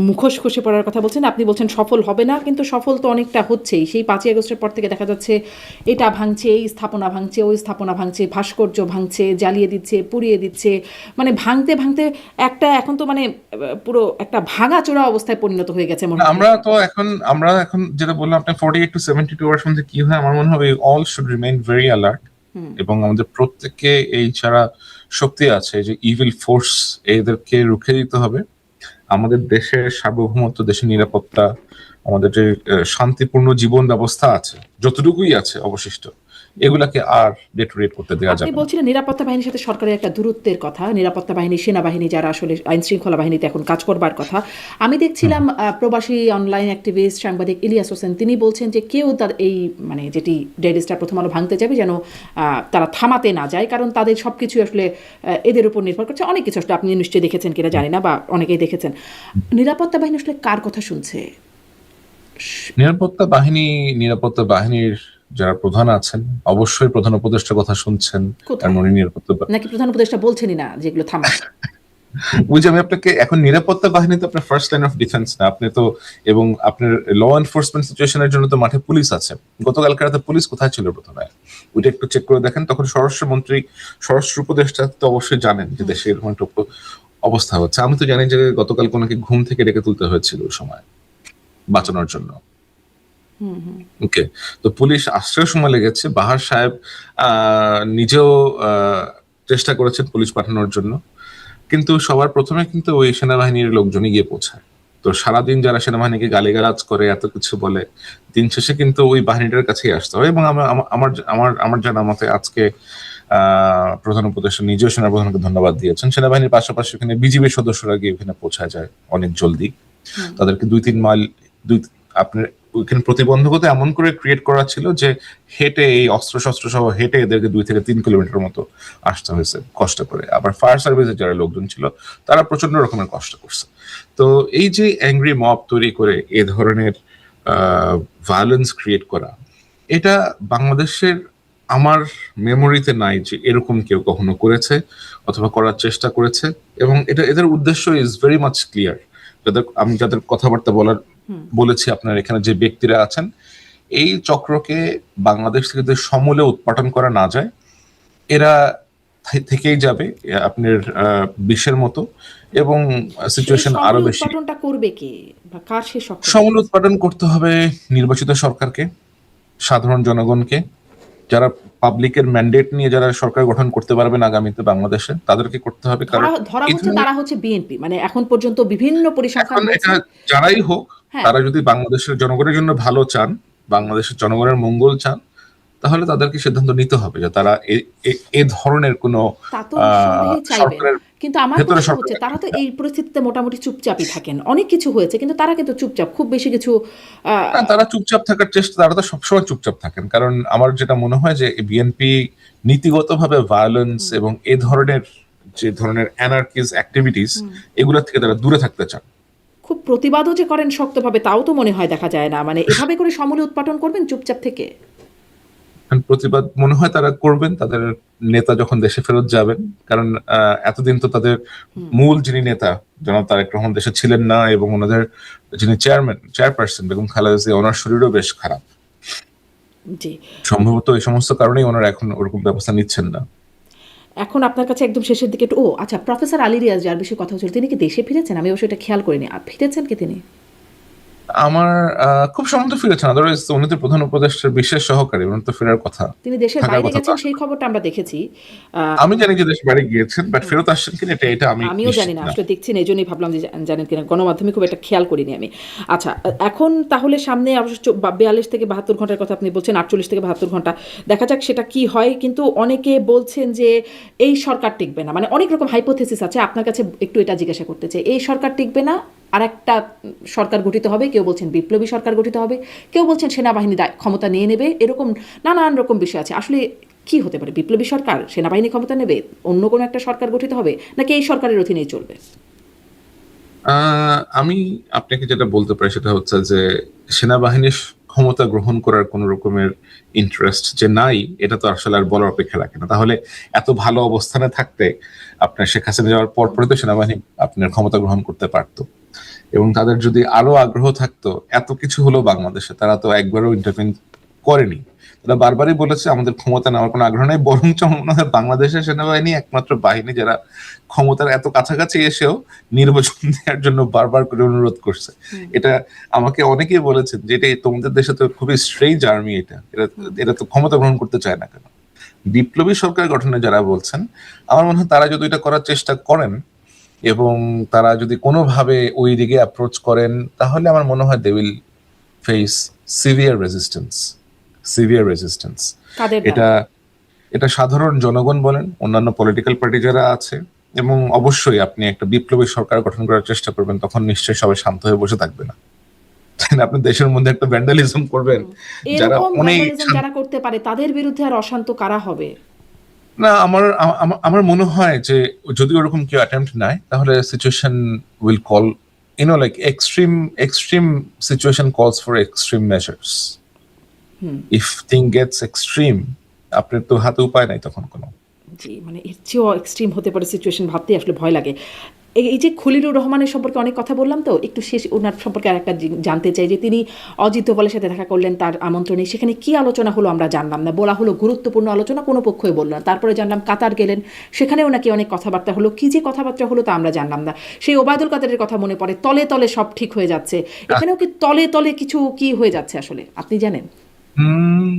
মুখোশ খসে পড়ার কথা বলছেন। আপনি বলছেন সফল হবে না, কিন্তু সফল তো অনেকটা হচ্ছেই। সেই ৫ই আগস্টের পর থেকে দেখা যাচ্ছে এটা ভাঙছে, এই স্থাপনা ভাঙছে, ওই স্থাপনা ভাঙছে, ভাস্কর্য ভাঙছে, জ্বালিয়ে দিচ্ছে, পুড়িয়ে দিচ্ছে। মানে ভাঙতে ভাঙতে একটা এখন তো মানে পুরো একটা ভাঙাচোরা অবস্থায় পরিণত হয়ে গেছে মনে না, হচ্ছে। আমরা এখন যেটা বললাম, আপনি 48 to 72 আওয়ার্স মধ্যে কি হয়, আমার মনে হয় all should remain very alert. এবং আমাদের প্রত্যেককে এই ছাড়া শক্তি আছে যে ইভিল ফোর্স, এদেরকে রুখে দিতে হবে। আমাদের দেশের সার্বভৌমত্ব, দেশের নিরাপত্তা, আমাদের যে শান্তিপূর্ণ জীবন ব্যবস্থা আছে, যতটুকুই আছে অবশিষ্ট, এগুলাকে আর ডেটোরেট করতে দেওয়া আপনি যাবে না। বলছিলেন নিরাপত্তা বাহিনীর সাথে সরকারের একটা দূরত্বের কথা, নিরাপত্তা বাহিনী, সেনাবাহিনী যারা আসলে আইন শৃঙ্খলা বাহিনীতে এখন কাজ করবার কথা। আমি দেখছিলাম প্রবাসী অনলাইন অ্যাক্টিভিস্ট সাংবাদিক ইলিয়াস হোসেন, তিনি বলছেন যে কেউ তার এই মানে যেটি ডেইলি স্টার প্রথম আলো ভাঙতে যাবে যেন তারা থামাতে না যায়, কারণ তাদের সব কিছু আসলে এদের উপর নির্ভর করছে। অনেক কিছু আসলে আপনি নিশ্চয়ই দেখেছেন কিনা জানি না, বা অনেকেই দেখেছেন। নিরাপত্তা বাহিনী আসলে কার কথা শুনছে? নিরাপত্তা বাহিনীর যারা প্রধান আছেন, অবশ্যই প্রধান উপদেষ্টার কথা শুনছেন। কারণ কোথায়? উনি নিরাপত্তা নাকি প্রধান উপদেষ্টা বলছেনই না যেগুলো থামান? বুঝি আমি আপনাকে এখন, নিরাপত্তা বাহিনী তো আপনার ফার্স্ট লাইন অফ ডিফেন্স না, আপনি তো, এবং আপনার ল এনফোর্সমেন্ট সিচুয়েশনের জন্য তো মাঠে পুলিশ আছে। গতকালকে রাতে পুলিশ কোথায় ছিল প্রথমে ওইটা একটু চেক করে দেখেন। তখন স্বরাষ্ট্রমন্ত্রী, স্বরাষ্ট্র উপদেষ্টা তো অবশ্যই জানেন যে দেশে এরকম একটা অবস্থা হচ্ছে। আমি তো জানি যে গতকাল ওনাকে ঘুম থেকে ডেকে তুলতে হয়েছিল ওই সময় বাঁচানোর জন্য। ওকে, তো পুলিশ আসতেও সময় লেগেছে। বাহার সাহেব নিজেও চেষ্টা করেছেন পুলিশ পাঠানোর জন্য, কিন্তু সবার প্রথমে কিন্তু ওই সেনাবাহিনীর লোকজনই গিয়ে পৌঁছায়। তো সারাদিন যারা সেনাবাহিনীকে গালিগালাজ করে, এত কিছু বলে, দিন শেষে কিন্তু ওই বাহিনীটার কাছেই আসতে হয়। এবং আমার আমার আমার জানা মতে আজকে প্রধান উপদেষ্টা নিজেও সেনাপ্রধানকে ধন্যবাদ দিয়েছেন। সেনাবাহিনীর পাশাপাশি ওখানে বিজিবির সদস্যরা গিয়ে ওখানে পৌঁছায় যায় অনেক জলদি। তাদেরকে 2-3 মাইল, দুই আপনার ওইখানে প্রতিবন্ধকতা এমন করে ক্রিয়েট করা ছিল যে হেঁটে, এই অস্ত্র শস্ত্র সহ হেঁটে এদেরকে 2 থেকে 3 কিলোমিটার মতো আসতে হয়েছে কষ্ট করে। আবার ফায়ার সার্ভিসের যারা লোকজন ছিল তারা প্রচন্ড রকমের কষ্ট করছে। তো এই যে অ্যাংরি মব তৈরি করে এ ধরনের ভায়োলেন্স ক্রিয়েট করা, এটা বাংলাদেশের, আমার মেমোরিতে নাই যে এরকম কেউ কখনো করেছে অথবা করার চেষ্টা করেছে। এবং এটা, এদের উদ্দেশ্য ইজ ভেরি মাচ ক্লিয়ার। আমি যাদের কথাবার্তা বলেছি, আপনার এখানে যে ব্যক্তিরা আছেন, এই চক্রকে বাংলাদেশ থেকে যদি সমূলে উৎপাটন করা না যায়, এরা থেকেই যাবে আপনার বিষের মতো, এবং সেই সিচুয়েশন আরো সমূলে বেশি। উৎপাটনটা করবে কে, বা কার সে সক্ষমতা সমূল আছে? উৎপাদন করতে হবে নির্বাচিত সরকারকে, সাধারণ জনগণকে, যারা পাবলিকের ম্যান্ডেট নিয়ে যারা সরকার গঠন করতে পারবেন আগামীতে বাংলাদেশে, তাদেরকে করতে হবে। কারণ ধরা ধরা এই হচ্ছে ধরনের, তারা হচ্ছে বিএনপি, মানে এখন পর্যন্ত বিভিন্ন পরিসংখ্যান এখন এটা বলছে। যারাই হোক, হ্যাঁ, তারা যদি বাংলাদেশের জনগণের জন্য ভালো চান, বাংলাদেশের জনগণের মঙ্গল চান, তাহলে তাদেরকে সিদ্ধান্ত নিতে হবে যে তারা এ ধরনের কোনো তা তো নিঃসন্দেহে চাইবেন। সরকারের কিন্তু আমার ভেতরে প্রশ্ন সরকার হচ্ছে, তারা রাখবেন তো না। এই পরিস্থিতিতে মোটামুটি চুপচাপই থাকেন। অনেক কিছু হয়েছে কিন্তু তারা কিন্তু চুপচাপ, খুব বেশি কিছু আহ, না, তারা চুপচাপ থাকার চেষ্টা, তারা তো সবসময় চুপচাপ থাকেন। কারণ আমার যেটা মনে হয় যে বিএনপি নীতিগতভাবে ভায়োলেন্স এবং এ ধরনের, যে ধরনের অ্যানার্কিস অ্যাক্টিভিটিস, এগুলো থেকে তারা দূরে থাকতে চান। খুব প্রতিবাদও যে করেন শক্তভাবে, তাও তো মনে হয় দেখা যায় না। মানে এভাবে করে সমূলে উৎপাটন করবেন চুপচাপ থেকে? কারণ প্রতিবাদ মনে হয় তারা করবেন তাদের নেতা যখন দেশে ফেরত যাবেন। কারণ এতদিন তো তাদের মূল যিনি নেতা জনাব তারেক রহমান দেশে ছিলেন না, এবং ওনাদের যিনি চেয়ারপারসন বেগম খালেদা জিয়া, ওনার শরীরও বেশ খারাপ। জি। সম্ভবত এই সমস্ত কারণেই ওনারা এখন ওরকম ব্যবস্থা নিচ্ছেন না। এখন আপনার কাছে একদম শেষের দিকে একটু, ও আচ্ছা, প্রফেসর আলী রিয়াজ যার বিষয়ে কথা হচ্ছিল, তিনি কি দেশে ফিরেছেন? আমি অবশ্যই এটা খেয়াল করিনি। ফিরেছেন কি তিনি? আমার খুব সম্ভবত ফিরেছেন, আদারওয়াইজ উনি তো প্রধান উপদেষ্টার বিশেষ সহকারী, ওনার তো ফেরার কথা, তিনি দেশের থাকার বাইরে কথা তো গেছেন আসলে। সেই খবরটা আমরা দেখেছি। আমি জানি যে দেশ বাড়ি গিয়েছেন, বাট ফেরত আসছেন কিনা এটা আমি আমিও জানি নিশ্চিত না, না। আসলে দেখছি না, এই জন্যই ভাবলাম যে জানেন কিনা। গণমাধ্যমে খুব একটা খেয়াল করিনি আমি। আচ্ছা, এখন তাহলে সামনে অবশ্য 42 থেকে 72 ঘন্টার কথা আপনি বলছেন, 48 থেকে 72 ঘন্টা, দেখা যাক সেটা কি হয়। কিন্তু অনেকে বলছেন যে এই সরকার টিকবে না, মানে অনেক রকম হাইপোথেসিস আছে। আপনার কাছে একটু এটা জিজ্ঞাসা করতে চাই, এই সরকার টিকবে না, আর একটা সরকার গঠিত হবে। কেউ বলছেন বিপ্লবী সরকার গঠিত হবে, কেউ বলছেন সেনাবাহিনী ক্ষমতা নিয়ে নেবে। এরকম নানান রকম বিষয় আছে। আসলে কি হতে পারে? বিপ্লবী সরকার, সেনাবাহিনী ক্ষমতা নেবে, অন্য কোনো একটা সরকার গঠিত হবে, নাকি এই সরকারের অধীনেই চলবে? আমি আপনাকে যেটা বলতে পারি সেটা হচ্ছে যে সেনাবাহিনীর ক্ষমতা গ্রহণ করার কোন রকমের ইন্টারেস্ট যে নাই, এটা তো আসলে আর বলার অপেক্ষা রাখে না। তাহলে এত ভালো অবস্থানে থাকতে আপনার শেখ হাসিনা যাওয়ার পর পরে তো সেনাবাহিনী আপনার ক্ষমতা গ্রহণ করতে পারতো, এবং তাদের যদি আরো আগ্রহ থাকতো, এত কিছু হলো বাংলাদেশে, তারা তো একবারও ইন্টারভেন করেনি। তারা বারবারই বলেছে আমাদের ক্ষমতা নেওয়ার কোনো আগ্রহ নেই, বরঞ্চ আমার মনে হয় বাংলাদেশের সেনাবাহিনী একমাত্র বাহিনী যারা ক্ষমতার এত কাছাকাছি এসেও নির্বাচন দেওয়ার জন্য বারবার করে অনুরোধ করছে। এটা আমাকে অনেকেই বলেছেন যে এটা তোমাদের দেশে তো খুবই স্ট্রেঞ্জ আর্মি, এটা তো ক্ষমতা গ্রহণ করতে চায় না কেন। বিপ্লবী সরকার গঠনে যারা বলছেন, আমার মনে হয় তারা যদি এটা করার চেষ্টা করেন এবং তারা যদি কোনোভাবে ওই দিকে অ্যাপ্রোচ করেন, তাহলে আমার মনে হয় they will face severe resistance. কাদের এটা দ্বারা? এটা সাধারণ জনগণ বলেন, অন্যান্য পলিটিক্যাল পার্টি যারা আছে, এবং অবশ্যই আপনি একটা বিপ্লবী সরকার গঠন করার চেষ্টা করবেন, তখন নিশ্চয়ই সবাই শান্ত হয়ে বসে থাকবে না। তাই না? আপনি দেশের মধ্যে একটা ভ্যান্ডালিজম করবেন, যারা এরকম অনেক ভ্যান্ডালিজম যারা করতে পারে তাদের বিরুদ্ধে আর অশান্ত কারা হবে? না, আমার মনে হয় যে যদি ওরকম কেউ অ্যাটেম্প্ট নেয়, তাহলে situation will call, like extreme situation calls for extreme measures. If thing gets extreme, আপনার তো হাতে উপায় নাই তখন কোনো। জি, মানে এর চেয়েও এক্সট্রিম হতে পারে সিচুয়েশন, ভাবতেই আসলে ভয় লাগে। এই যে খলিলুর রহমানের সম্পর্কে অনেক কথা বললাম, তো একটু শেষ ওনার সম্পর্কে আরেকটা জানতে চাই যে তিনি অজিত দোভালের সাথে দেখা করলেন তার আমন্ত্রণে, সেখানে কি আলোচনা হলো আমরা জানলাম না। বলা হলো গুরুত্বপূর্ণ আলোচনা, কোনো পক্ষই বলল না। তারপরে জানলাম কাতার গেলেন, সেখানেও নাকি অনেক কথাবার্তা হলো। কি যে কথাবার্তা হলো তা আমরা জানলাম না। সেই ওবায়দুল কাদেরের কথা মনে পড়ে, তলে তলে সব ঠিক হয়ে যাচ্ছে। এখানেও কি তলে তলে কিছু কি হয়ে যাচ্ছে আসলে, আপনি জানেন? উম,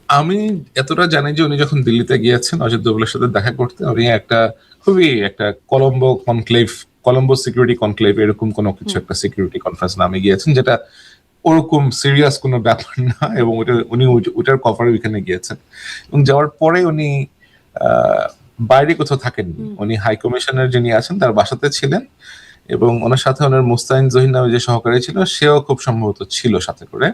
আমি এতটা জানি যে উনি যখন দিল্লিতে গিয়েছেন অজিত দোভালের সাথে দেখা করতে, উনি খুবই একটা কলম্বো সিকিউরিটি কনক্লেভ এরকম কোনো কিছু একটা সিকিউরিটি কনফারেন্স নামে গিয়েছেন, যেটা ওরকম সিরিয়াস কোনো ব্যাপার না, এবং উনি ওটার কভারে ওইখানে গিয়েছেন। এবং যাওয়ার পরে উনি বাইরে কোথাও থাকেননি, উনি হাই কমিশনার যিনি আছেন তার বাসাতে ছিলেন, এবং ওনার সাথে ওনার মুস্তাহিন জহির নামে যে সহকারী ছিল সেও খুব সম্ভবত ছিল সাথে করে।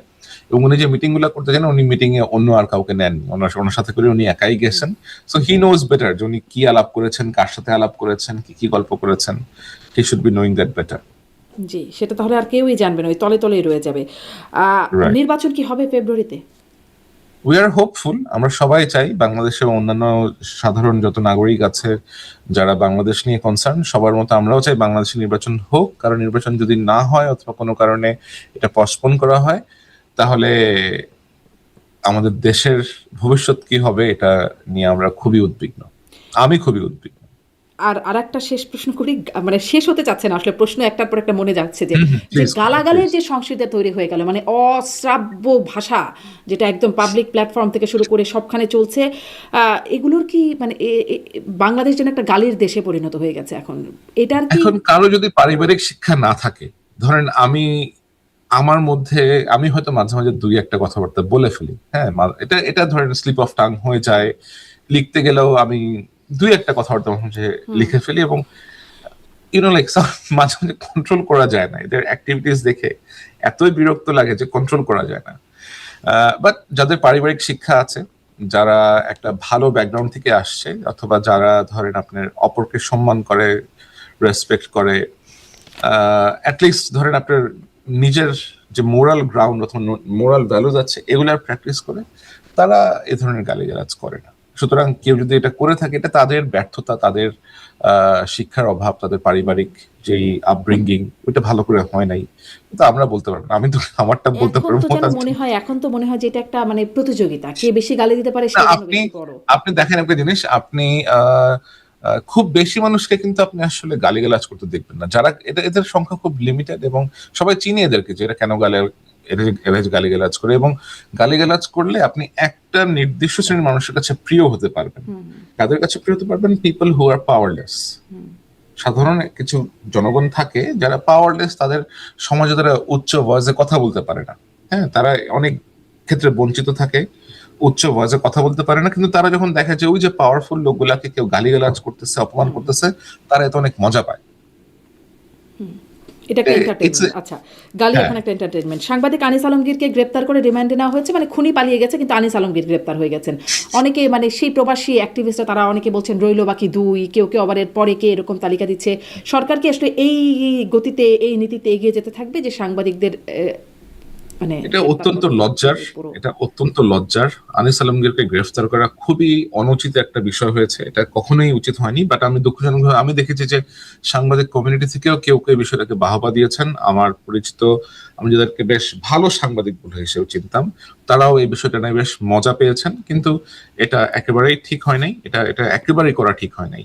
এবং উনি যে মিটিং গুলো করতে চান, উনি মিটিং এ অন্য আর কাউকে নেননি, ওনার সাথে করে উনি একাই গেছেন। সো হি নোজ বেটার যে উনি কি আলাপ করেছেন, কার সাথে আলাপ করেছেন, কি গল্প করেছেন। He should be knowing that better. জি, সেটা তাহলে আর কেউই জানবে না, ওই তলে তলেই রয়ে যাবে। রাইট। নির্বাচন কি হবে ফেব্রুয়ারিতে? উই আর হোপফুল, আমরা সবাই চাই বাংলাদেশের অন্যান্য সাধারণ যত নাগরিক আছে যারা বাংলাদেশ নিয়ে কনসার্ন, সবার মতো আমরাও চাই বাংলাদেশের নির্বাচন হোক। কারণ নির্বাচন যদি না হয় অথবা কোনো কারণে এটা পসপোন করা হয়, তাহলে আমাদের দেশের ভবিষ্যৎ কি হবে এটা নিয়ে আমরা খুবই উদ্বিগ্ন। আমি খুবই উদ্বিগ্ন। আর একটা শেষ প্রশ্ন করি, মানে শেষ হতে চাচ্ছে না আসলে, প্রশ্ন একটার পর একটা মনে যাচ্ছে যে প্লিজ গালাগালের প্লিজ। যে সংস্কৃতি তৈরি হয়ে গেল, মানে অশ্রাব্য ভাষা যেটা একদম পাবলিক প্ল্যাটফর্ম থেকে শুরু করে সবখানে চলছে, এগুলোর কি মানে বাংলাদেশ যেন একটা গালির দেশে পরিণত হয়ে গেছে এখন, এটার কি? এখন কারো যদি পারিবারিক শিক্ষা না থাকে, ধরেন আমার মধ্যে আমি হয়তো মাঝে মাঝে দুই একটা কথাবার্তা বলে ফেলি, হ্যাঁ, এটা এটা ধরেন স্লিপ অফ টাং হয়ে যায়। লিখতে গেলেও আমি দুই একটা কথাবার্তা মাঝে মাঝে লিখে ফেলি, এবং লাইক মাঝে মাঝে কন্ট্রোল করা যায় না। এদের অ্যাক্টিভিটিস দেখে এতই বিরক্ত লাগে যে কন্ট্রোল করা যায় না। বাট যাদের পারিবারিক শিক্ষা আছে, যারা একটা ভালো ব্যাকগ্রাউন্ড থেকে আসছে, অথবা যারা ধরেন আপনার অপরকে সম্মান করে, রেসপেক্ট করে, অ্যাটলিস্ট ধরেন আপনার নিজের যে মোরাল গ্রাউন্ড অথবা মোরাল ভ্যালুজ আছে এগুলার প্র্যাকটিস করে, তারা এ ধরনের গালিগালাজ করে না। সুতরাং কেউ যদি এটা করে থাকে, এটা তাদের ব্যর্থতা, তাদের শিক্ষার অভাব, তাদের পারিবারিক যেই আপব্রিঙ্গিং, ওইটা ভালো করে হয় নাই। কিন্তু আমরা বলতে পারবো না, আমি তো আমারটা বলতে এখন পারবো তো যেন মনে হয়, এখন তো মনে হয় যে এটা একটা মানে প্রতিযোগিতা, কে বেশি গালি দিতে পারে সে না। যেন আপনি বেশি বড়। আপনি দেখেন একটা জিনিস, আপনি খুব বেশি মানুষকে কিন্তু আপনি আসলে গালিগালাজ করতে দেখবেন না। যারা এদের সংখ্যা খুব লিমিটেড, এবং সবাই চিনি এদেরকে যে এরা কেন এরা যে গালিগালাজ করে, এবং গালিগালাজ করলে আপনি একটা নির্দিষ্ট শ্রেণীর মানুষের কাছে প্রিয় হতে পারবেন। কাদের কাছে প্রিয় হতে পারবেন? People who are powerless. সাধারণ কিছু জনগণ থাকে যারা পাওয়ারলেস, তাদের সমাজে তারা উচ্চ ভয়েসে কথা বলতে পারে না, হ্যাঁ, তারা অনেক ক্ষেত্রে বঞ্চিত থাকে, উচ্চ ভয়েসে কথা বলতে পারে না। কিন্তু তারা যখন দেখে যে ওই যে পাওয়ারফুল লোকগুলাকে কেউ গালিগালাজ করতেছে, অপমান করতেছে, তারা এত অনেক মজা পায়। এটা একটা এন্টারটেইনমেন্ট। আচ্ছা, গালি হ্যাঁ, এখন একটা এন্টারটেইনমেন্ট। সাংবাদিক আনিস আলমগীরকে গ্রেপ্তার করে রিমান্ডে নেওয়া হয়েছে, মানে খুনি পালিয়ে গেছে কিন্তু আনিস আলমগীর গ্রেপ্তার হয়ে গেছেন। অনেকে মানে সেই প্রবাসী অ্যাক্টিভিস্টরা তারা অনেকে বলছেন রইল বাকি দুই, কেউ কেউ আবার এর পরে কে এরকম তালিকা দিচ্ছে। সরকার কি আসলে এই গতিতে, এই নীতিতে এগিয়ে যেতে থাকবে যে সাংবাদিকদের মানে এটা অত্যন্ত গ্রেপ্তার লজ্জার, এই পুরো এটা অত্যন্ত লজ্জার। আনিস আলমগীরকে গ্রেফতার করা খুবই অনুচিত একটা বিষয় হয়েছে, এটা কখনোই উচিত হয়নি। বাট আমি দুঃখজনকভাবে আমি দেখেছি যে সাংবাদিক কমিউনিটি থেকেও কেউ কেউ এই বিষয়টাকে বাহবা দিয়েছেন। আমার পরিচিত, আমি যাদেরকে বেশ ভালো সাংবাদিক বলে হিসেবে চিনতাম, তারাও এই বিষয়টা নিয়ে বেশ মজা পেয়েছেন। কিন্তু এটা একেবারেই ঠিক হয় নাই, এটা এটা একেবারেই করা ঠিক হয় নাই।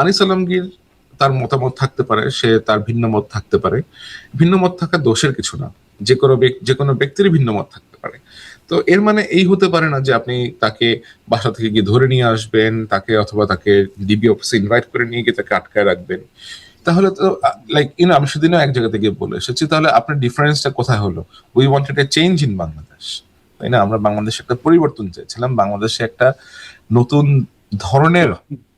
আনিস আলমগীর তার মতামত থাকতে পারে, সে তার ভিন্ন মত থাকতে পারে, ভিন্ন মত থাকা দোষের কিছু না। যে কোনো ব্যক্তির ভিন্ন মত থাকতে পারে। তো এর মানে এই হতে পারে না যে আপনি তাকে বাসা থেকে গিয়ে ধরে নিয়ে আসবেন, তাকে অথবা তাকে ডিবি অফিসে ইনভাইট করে নিয়ে গিয়ে তাকে আটকায় রাখবেন। তাহলে তো আমি সেদিনও এক জায়গা থেকে বলে এসেছি, তাহলে আপনার ডিফারেন্সটা কোথায় হলো? We wanted a change in Bangladesh, তাই না? আমরা বাংলাদেশে একটা পরিবর্তন চেয়েছিলাম, বাংলাদেশে একটা নতুন ধরনের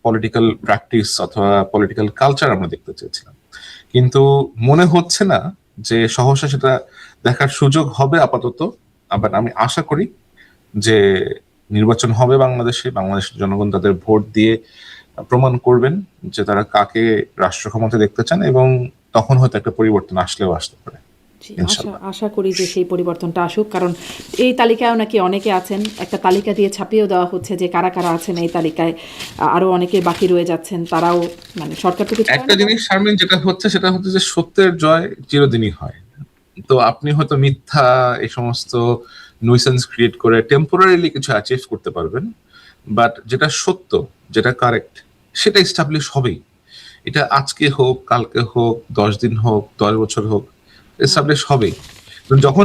পলিটিক্যাল প্র্যাকটিস অথবা পলিটিক্যাল কালচার আমরা দেখতে চেয়েছিলাম। কিন্তু মনে হচ্ছে না যে সহসা সেটা দেখার সুযোগ হবে আপাতত। আবার আমি আশা করি যে নির্বাচন হবে বাংলাদেশে, বাংলাদেশের জনগণ তাদের ভোট দিয়ে প্রমাণ করবেন যে তারা কাকে রাষ্ট্র ক্ষমতায় দেখতে চান, এবং তখন হয়তো একটা পরিবর্তন আসলেও আসতে পারে জি, আশা ইনশাল্লাহ। আশা করি যে সেই পরিবর্তনটা আসুক, কারণ এই তালিকায়ও নাকি অনেকে আছেন, একটা তালিকা দিয়ে ছাপিয়েও দেওয়া হচ্ছে যে কারা কারা আছেন এই তালিকায়, আরো অনেকে বাকি রয়ে যাচ্ছেন, তারাও মানে সরকার তো কিছু করে একটা না। জিনিস শারমিন, যেটা হচ্ছে সেটা হচ্ছে যে সত্যের জয় চিরদিনই হয়। তো আপনি হয়তো মিথ্যা এই সমস্ত নুইসেন্স ক্রিয়েট করে টেম্পোরারিলি কিছু অ্যাচিভ করতে পারবেন, বাট যেটা সত্য, যেটা কারেক্ট, সেটা এস্টাবলিশ হবেই। এটা আজকে হোক, কালকে হোক, 10 দিন হোক, 10 বছর হোক, এস্টাবলিশ হবেই। তো যখন